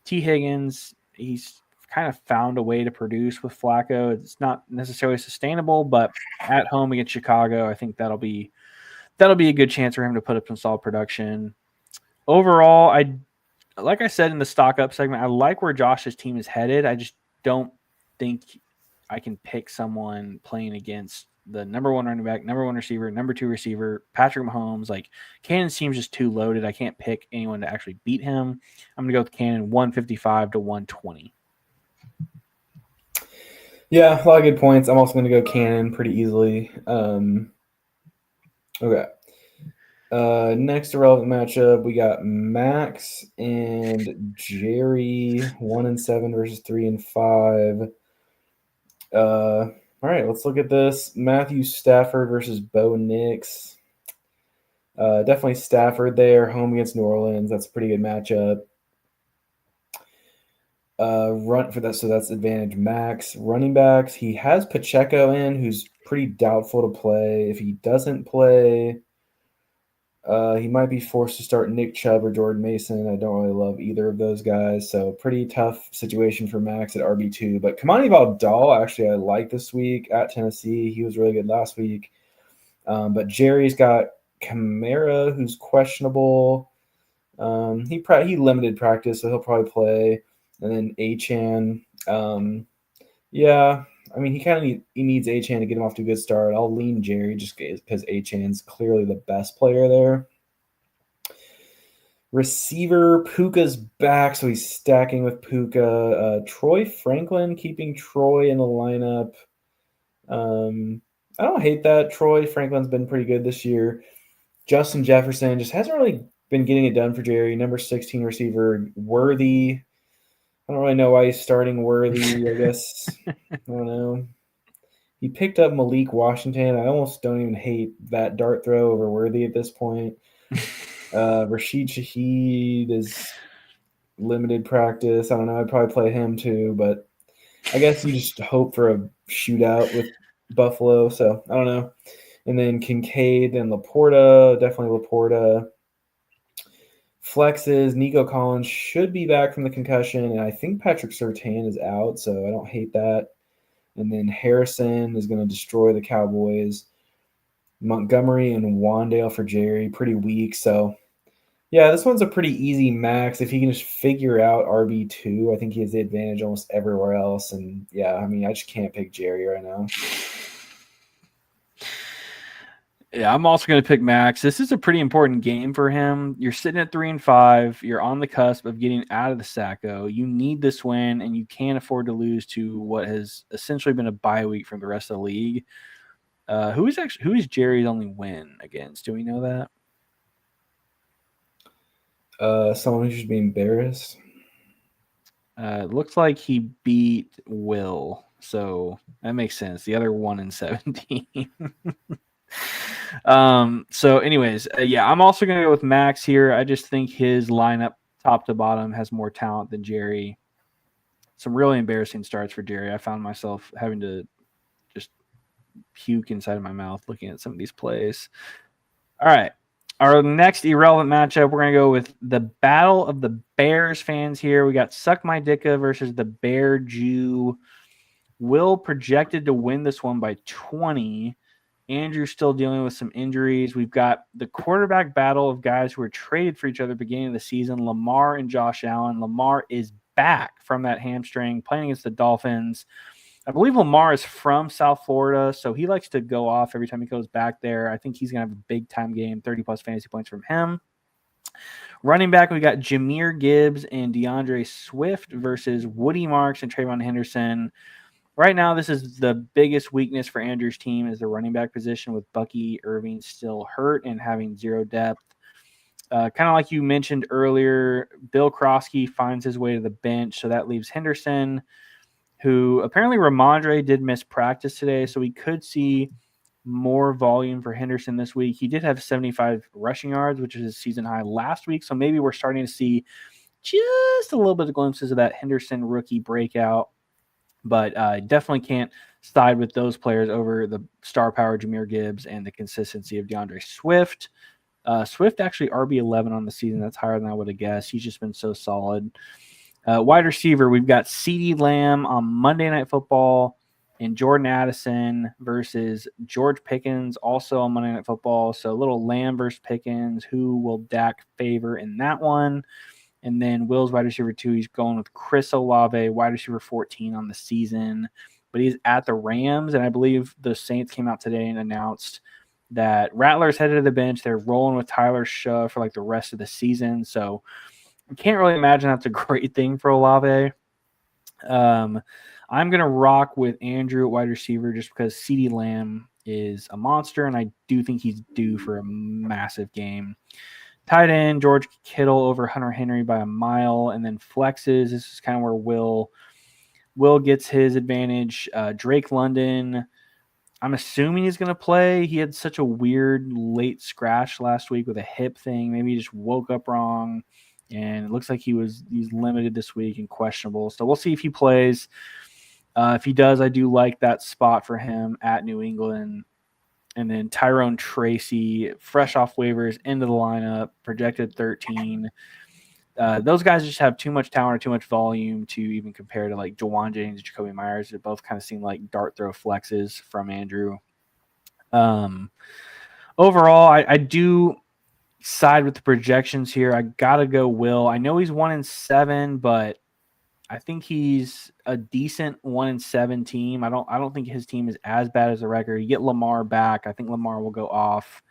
T. Higgins, he's kind of found a way to produce with Flacco. It's not necessarily sustainable, but at home against Chicago, I think that'll be a good chance for him to put up some solid production. Overall, like I said in the stock up segment, I like where Josh's team is headed. I just don't think I can pick someone playing against the number 1 running back, number 1 receiver, number 2 receiver, Patrick Mahomes. Like, Cannon's team's just too loaded. I can't pick anyone to actually beat him. I'm going to go with Cannon 155 to 120. Yeah, a lot of good points. I'm also going to go Cannon pretty easily. Okay. Next irrelevant matchup, we got Max and Jerry, 1-7 versus 3-5. All right, let's look at this. Matthew Stafford versus Bo Nix. Definitely Stafford there, home against New Orleans. That's a pretty good matchup. Run for that, so that's advantage Max. Running backs, he has Pacheco in, who's pretty doubtful to play. If he doesn't play, he might be forced to start Nick Chubb or Jordan Mason. I don't really love either of those guys, so pretty tough situation for Max at RB2. But Kamani Valdal, actually, I like this week at Tennessee. He was really good last week. But Jerry's got Kamara, who's questionable. He limited practice, so he'll probably play. And then Achane. Yeah, I mean, he needs Achane to get him off to a good start. I'll lean Jerry just because Achane's clearly the best player there. Receiver, Puka's back, so he's stacking with Puka. Troy Franklin, keeping Troy in the lineup. I don't hate that. Troy Franklin's been pretty good this year. Justin Jefferson just hasn't really been getting it done for Jerry. Number 16 receiver, Worthy. I don't really know why he's starting Worthy, I guess. I don't know. He picked up Malik Washington. I almost don't even hate that dart throw over Worthy at this point. Rashid Shaheed is limited practice. I don't know. I'd probably play him too, but I guess you just hope for a shootout with Buffalo. So I don't know. And then Kincaid and Laporta, definitely Laporta. Flexes, Nico Collins should be back from the concussion, and I think Patrick Surtain is out, so I don't hate that. And then Harrison is going to destroy the Cowboys. Montgomery and Wandale for Jerry, pretty weak. So, yeah, this one's a pretty easy max. If he can just figure out RB2, I think he has the advantage almost everywhere else. And, yeah, I mean, I just can't pick Jerry right now. Yeah, I'm also going to pick Max. This is a pretty important game for him. You're sitting at 3-5. You're on the cusp of getting out of the Sacco. You need this win, and you can't afford to lose to what has essentially been a bye week from the rest of the league. Who is Jerry's only win against? Do we know that? Someone who should be embarrassed. It looks like he beat Will, so that makes sense. The other 1-17. So anyways, yeah, I'm also gonna go with Max here. I just think his lineup top to bottom has more talent than Jerry. Some really embarrassing starts for Jerry. I found myself having to just puke inside of my mouth looking at some of these plays. All right. Our next irrelevant matchup, we're going to go with the Battle of the Bears fans here. We got Suck My Dicka versus the Bear Jew. Will projected to win this one by 20. Andrew's still dealing with some injuries. We've got the quarterback battle of guys who were traded for each other beginning of the season, Lamar and Josh Allen. Lamar is back from that hamstring, playing against the Dolphins. I believe Lamar is from South Florida, so he likes to go off every time he goes back there. I think he's going to have a big-time game, 30-plus fantasy points from him. Running back, we got Jahmyr Gibbs and DeAndre Swift versus Woody Marks and Trayvon Henderson. Right now, this is the biggest weakness for Andrew's team is the running back position with Bucky Irving still hurt and having zero depth. Kind of like you mentioned earlier, Bill Krosky finds his way to the bench, so that leaves Henderson, who apparently Ramondre did miss practice today, so we could see more volume for Henderson this week. He did have 75 rushing yards, which is his season high last week, so maybe we're starting to see just a little bit of glimpses of that Henderson rookie breakout. But definitely can't side with those players over the star power Jahmyr Gibbs and the consistency of DeAndre Swift. Swift actually RB11 on the season. That's higher than I would have guessed. He's just been so solid. Wide receiver, we've got CeeDee Lamb on Monday Night Football and Jordan Addison versus George Pickens also on Monday Night Football. So a little Lamb versus Pickens. Who will Dak favor in that one? And then Will's wide receiver 2, he's going with Chris Olave, wide receiver 14 on the season. But he's at the Rams, and I believe the Saints came out today and announced that Rattler's headed to the bench. They're rolling with Tyler Shaw for like the rest of the season. So I can't really imagine that's a great thing for Olave. I'm going to rock with Andrew at wide receiver just because CeeDee Lamb is a monster, and I do think he's due for a massive game. Tight end, George Kittle over Hunter Henry by a mile, and then flexes. This is kind of where Will gets his advantage. Drake London, I'm assuming he's going to play. He had such a weird late scratch last week with a hip thing. Maybe he just woke up wrong, and it looks like he's limited this week and questionable. So we'll see if he plays. If he does, I do like that spot for him at New England. And then Tyrone Tracy, fresh off waivers, into the lineup, projected 13. Those guys just have too much talent or too much volume to even compare to like Jawan Jennings and Jacoby Myers. They both kind of seem like dart throw flexes from Andrew. Overall, I do side with the projections here. I got to go Will. I know he's 1-7, but I think he's a decent 1-7 team. I don't think his team is as bad as the record. You get Lamar back. I think Lamar will go off,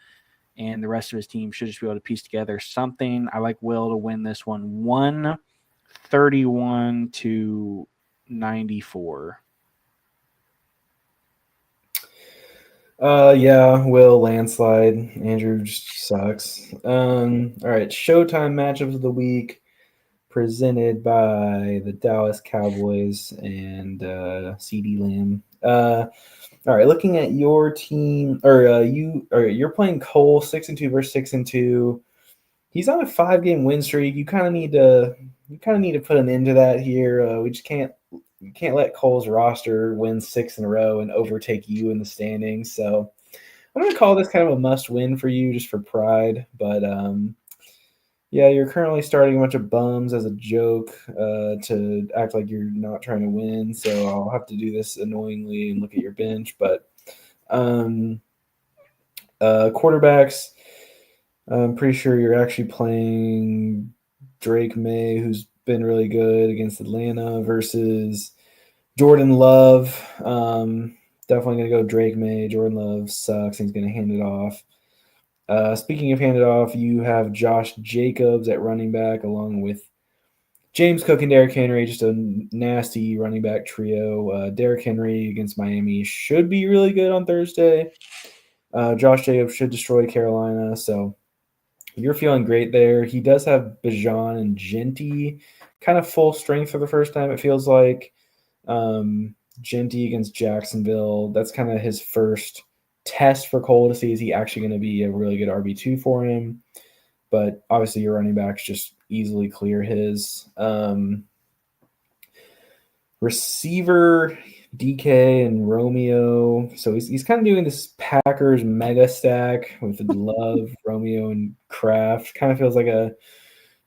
and the rest of his team should just be able to piece together something. I like Will to win this one 131-94. Yeah, Will landslide. Andrew just sucks. All right, Showtime matchups of the week presented by the Dallas Cowboys and CeeDee Lamb. All right, looking at your team, you're playing Cole 6-2 versus 6-2. He's on a 5-game win streak. You kind of need to put an end to that here. We can't let Cole's roster win 6 in a row and overtake you in the standings. So I'm going to call this kind of a must win for you just for pride. But yeah, you're currently starting a bunch of bums as a joke to act like you're not trying to win. So I'll have to do this annoyingly and look at your bench. But quarterbacks, I'm pretty sure you're actually playing Drake May, who's been really good against Atlanta, versus Jordan Love. Definitely going to go Drake May. Jordan Love sucks. He's going to hand it off. Speaking of handed off, you have Josh Jacobs at running back along with James Cook and Derrick Henry, just a nasty running back trio. Derrick Henry against Miami should be really good on Thursday. Josh Jacobs should destroy Carolina, so you're feeling great there. He does have Bijan and Genty kind of full strength for the first time, it feels like. Genty against Jacksonville, that's kind of his first test for Cole to see is he actually going to be a really good RB2 for him. But obviously, your running backs just easily clear his. Receiver, DK and Romeo. So he's kind of doing this Packers mega stack with Love, Romeo, and Kraft. Kind of feels like a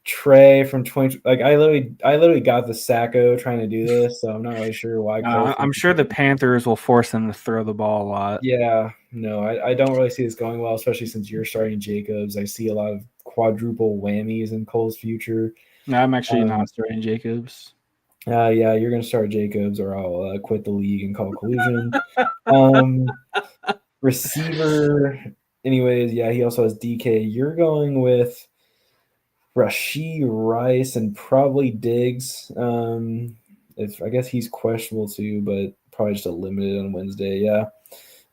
Trey from 20. Like I literally got the Sacco trying to do this, so I'm not really sure why. I'm sure the Panthers will force them to throw the ball a lot. Yeah, no, I don't really see this going well, especially since you're starting Jacobs. I see a lot of quadruple whammies in Cole's future. No, I'm actually not starting Jacobs. Yeah, you're gonna start Jacobs, or I'll quit the league and call collusion. Receiver, anyways, yeah, he also has DK. You're going with Rashee Rice and probably Diggs. If I guess he's questionable too, but probably just a limited on Wednesday. Yeah.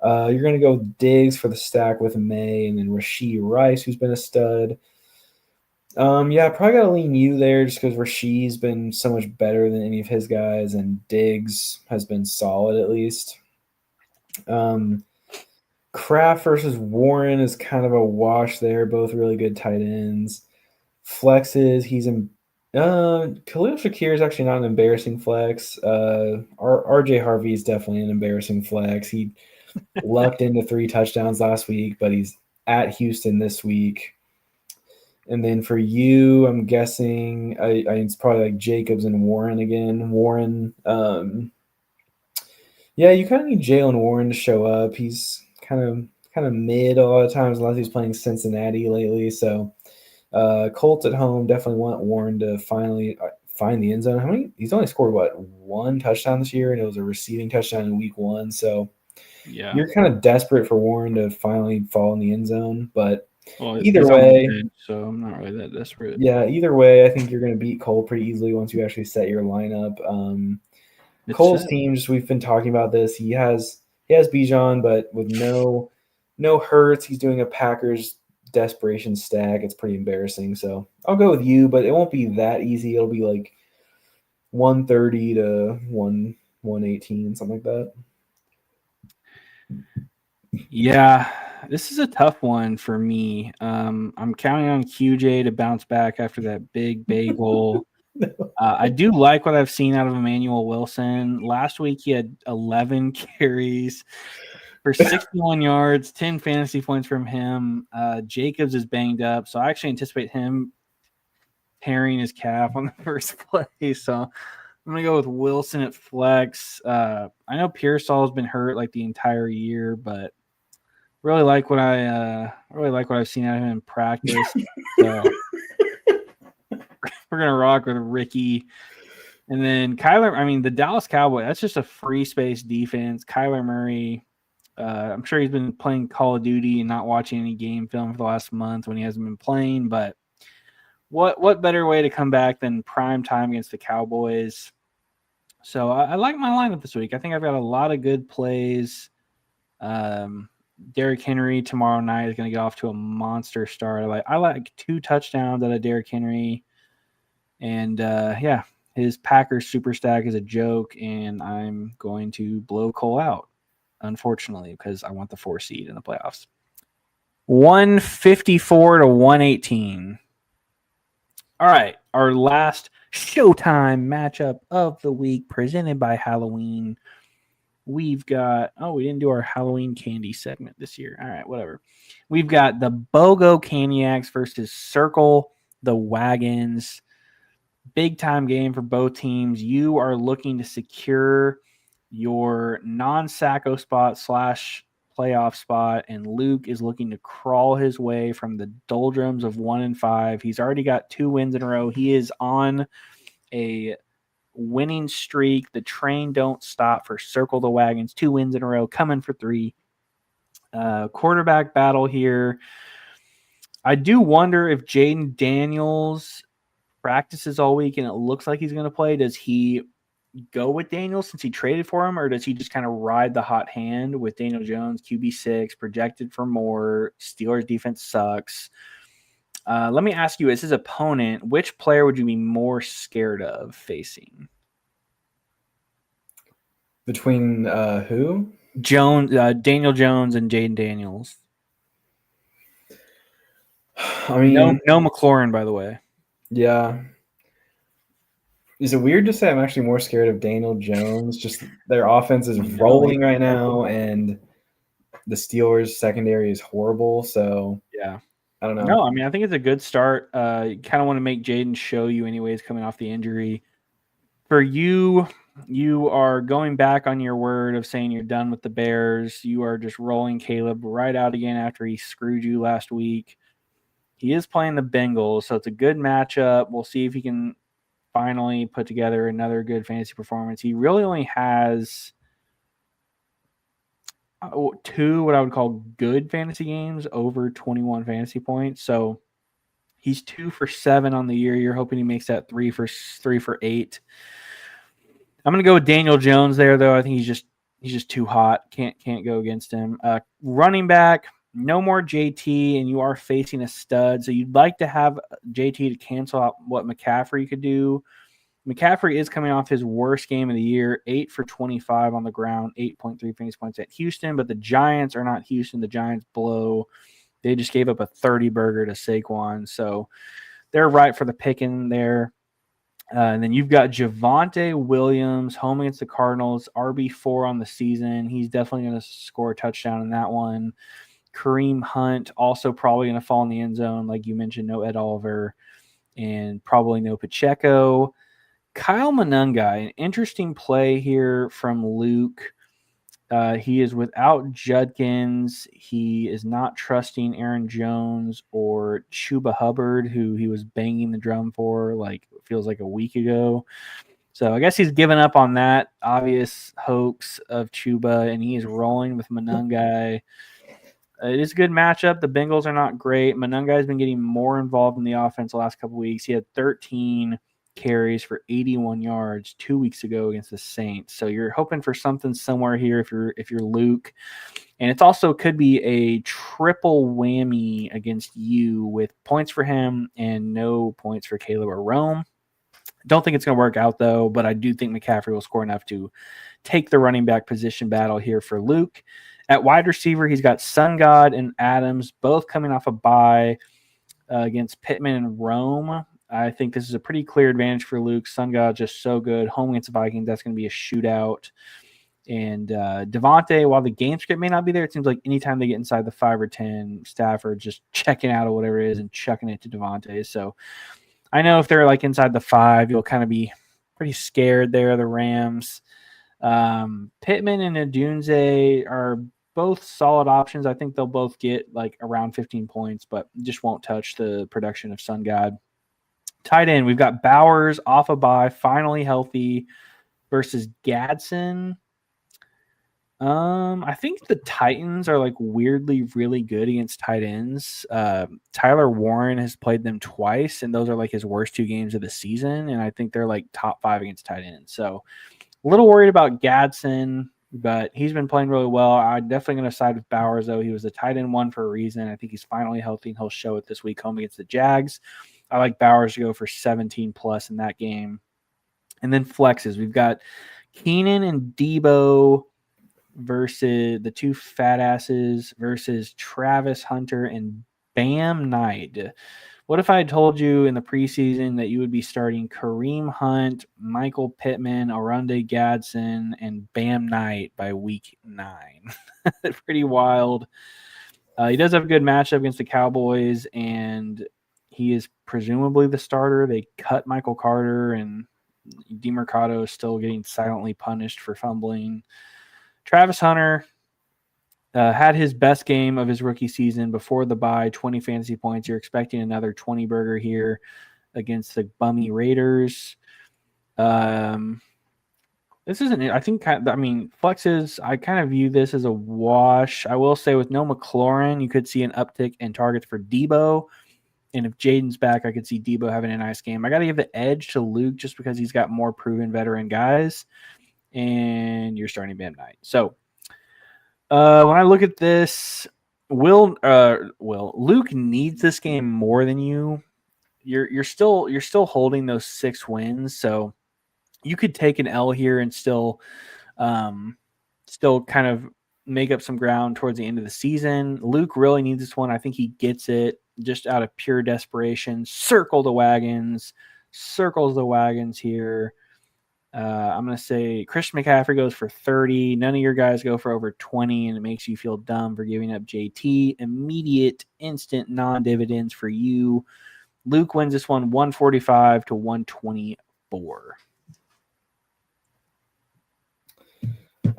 You're going to go Diggs for the stack with May and then Rashee Rice, who's been a stud. Yeah, probably got to lean you there just because Rashee's been so much better than any of his guys, and Diggs has been solid at least. Kraft versus Warren is kind of a wash there. Both really good tight ends. Flexes, he's in. Khalil Shakir is actually not an embarrassing flex. RJ Harvey is definitely an embarrassing flex. He lucked into 3 touchdowns last week, but he's at Houston this week. And then for you, I'm guessing it's probably like Jacobs and Warren again. Warren, yeah, you kind of need Jalen Warren to show up. He's kind of mid a lot of times unless he's playing Cincinnati lately. So Colts at home definitely want Warren to finally find the end zone. He's only scored 1 touchdown this year, and it was a receiving touchdown in week 1. So yeah, you're kind of desperate for Warren to finally fall in the end zone. But well, either way, bench, so I'm not really that desperate. Yeah, either way, I think you're going to beat Cole pretty easily once you actually set your lineup. Cole's team, just we've been talking about this. He has Bijan, but with no Hurts, he's doing a Packers desperation stack. It's pretty embarrassing. So I'll go with you, but it won't be that easy. It'll be like 130 to 118, something like that. Yeah, this is a tough one for me. I'm counting on QJ to bounce back after that big bagel. I do like what I've seen out of Emmanuel Wilson. Last week he had 11 carries for 61 yards, 10 fantasy points from him. Jacobs is banged up, so I actually anticipate him tearing his calf on the first play. So I'm gonna go with Wilson at flex. I know Pearsall's been hurt like the entire year, but really like what I've seen out of him in practice. So we're gonna rock with Ricky. And then Kyler, I mean, the Dallas Cowboys, that's just a free space defense. Kyler Murray, I'm sure he's been playing Call of Duty and not watching any game film for the last month when he hasn't been playing. But what better way to come back than prime time against the Cowboys? So I like my lineup this week. I think I've got a lot of good plays. Derrick Henry tomorrow night is going to get off to a monster start. I like 2 touchdowns out of Derrick Henry. And yeah, his Packers super stack is a joke, and I'm going to blow Cole out, unfortunately, because I want the 4 seed in the playoffs. 154 to 118. All right, our last Showtime matchup of the week presented by Halloween. We've got, we didn't do our Halloween candy segment this year. All right, whatever. We've got the BOGO Caniacs versus Circle the Wagons. Big time game for both teams. You are looking to secure your non-Sacco spot / playoff spot, and Luke is looking to crawl his way from the doldrums of 1-5. He's already got 2 wins in a row. He is on a winning streak. The train don't stop for Circle the Wagons. 2 wins in a row, coming for 3. Quarterback battle here. I do wonder if Jaden Daniels practices all week and it looks like he's going to play. Does he go with Daniels since he traded for him, or does he just kind of ride the hot hand with Daniel Jones, QB6, projected for more? Steelers defense sucks. Let me ask you, as his opponent, which player would you be more scared of facing? Between who? Daniel Jones and Jaden Daniels. I mean, No McLaurin, by the way. Yeah. Is it weird to say I'm actually more scared of Daniel Jones? Just their offense is rolling right now, and the Steelers' secondary is horrible. So Yeah. I don't know. No, I mean, I think it's a good start. You kind of want to make Jaden show you anyways coming off the injury. For you, you are going back on your word of saying you're done with the Bears. You are just rolling Caleb right out again after he screwed you last week. He is playing the Bengals, so it's a good matchup. We'll see if he can finally put together another good fantasy performance. He really only has two what I would call good fantasy games over 21 fantasy points. So he's 2 for 7 on the year. You're hoping he makes that 3 for 8. I'm gonna go with Daniel Jones there, though. I think he's just too hot. Can't go against him. Running back, no more JT, and you are facing a stud. So you'd like to have JT to cancel out what McCaffrey could do. McCaffrey is coming off his worst game of the year, 8 for 25 on the ground, 8.3 fantasy points at Houston. But the Giants are not Houston. The Giants blow. They just gave up a 30 burger to Saquon. So they're right for the picking there. And then you've got Javonte Williams home against the Cardinals, RB4 on the season. He's definitely going to score a touchdown in that one. Kareem Hunt also probably going to fall in the end zone. Like you mentioned, no Ed Oliver and probably no Pacheco. Kyle Monangai, an interesting play here from Luke. He is without Judkins. He is not trusting Aaron Jones or Chuba Hubbard, who he was banging the drum for feels like a week ago. So I guess he's given up on that obvious hoax of Chuba, and he is rolling with Monangai. It is a good matchup. The Bengals are not great. Monangai has been getting more involved in the offense the last couple of weeks. He had 13 carries for 81 yards 2 weeks ago against the Saints. So you're hoping for something somewhere here if you're Luke. And it's also could be a triple whammy against you with points for him and no points for Caleb or Rome. Don't think it's going to work out, though, but I do think McCaffrey will score enough to take the running back position battle here for Luke. At wide receiver, he's got Sun God and Adams, both coming off a bye against Pittman and Rome. I think this is a pretty clear advantage for Luke. Sun God just so good. Home against the Vikings, that's going to be a shootout. And Devontae, while the game script may not be there, it seems like anytime they get inside the 5 or 10, Stafford just checking out of whatever it is and chucking it to Devontae. So I know if they're inside the 5, you'll kind of be pretty scared there, the Rams. Pittman and Adunze are both solid options. I think they'll both get around 15 points, but just won't touch the production of Sun God. Tight end, we've got Bowers off a bye, finally healthy versus Gadsden. I think the Titans are weirdly really good against tight ends. Tyler Warren has played them twice, and those are his worst 2 games of the season. And I think they're top 5 against tight ends. So a little worried about Gadsden, but he's been playing really well. I'm definitely going to side with Bowers, though. He was the tight end 1 for a reason. I think he's finally healthy, and he'll show it this week home against the Jags. I like Bowers to go for 17 plus in that game. And then flexes. We've got Keenan and Debo versus the 2 fat asses versus Travis Hunter and Bam Knight. What if I had told you in the preseason that you would be starting Kareem Hunt, Michael Pittman, Arunde Gadsden, and Bam Knight by week 9? Pretty wild. He does have a good matchup against the Cowboys, and he is presumably the starter. They cut Michael Carter, and DeMercado is still getting silently punished for fumbling. Travis Hunter had his best game of his rookie season before the bye, 20 fantasy points. You're expecting another 20 burger here against the bummy Raiders. This isn't. I think. I mean, flexes. I kind of view this as a wash. I will say, with no McLaurin, you could see an uptick in targets for Debo. And if Jaden's back, I could see Debo having a nice game. I got to give the edge to Luke just because he's got more proven veteran guys. And you're starting Bam Knight. So when I look at this, Luke needs this game more than you. You're still holding those 6 wins, so you could take an L here and still kind of make up some ground towards the end of the season. Luke really needs this one. I think he gets it just out of pure desperation. Circles the wagons here. I'm going to say Christian McCaffrey goes for 30. None of your guys go for over 20, and it makes you feel dumb for giving up JT. Immediate, instant non-dividends for you. Luke wins this one 145 to 124.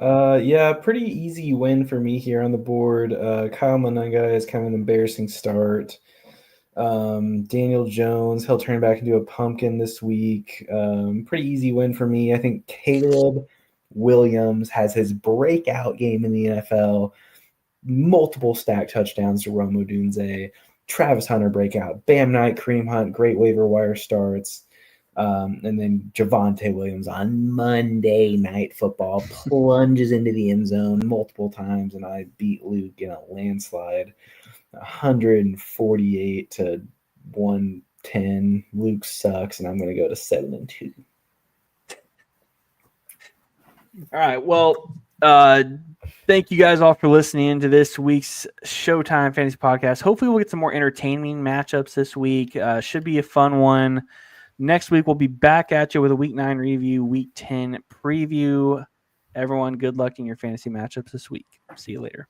Yeah, pretty easy win for me here on the board. Kyle Monunga is kind of an embarrassing start. Daniel Jones, he'll turn back into a pumpkin this week. Pretty easy win for me. I think Caleb Williams has his breakout game in the NFL. Multiple stack touchdowns to Rome Odunze. Travis Hunter breakout. Bam Knight, Kareem Hunt, great waiver wire starts. And then Javonte Williams on Monday Night Football plunges into the end zone multiple times, and I beat Luke in a landslide, 148 to 110. Luke sucks, and I'm going to go to 7-2. All right. Well, thank you guys all for listening to this week's Showtime Fantasy Podcast. Hopefully, we'll get some more entertaining matchups this week. Should be a fun one. Next week, we'll be back at you with a Week 9 review, Week 10 preview. Everyone, good luck in your fantasy matchups this week. See you later.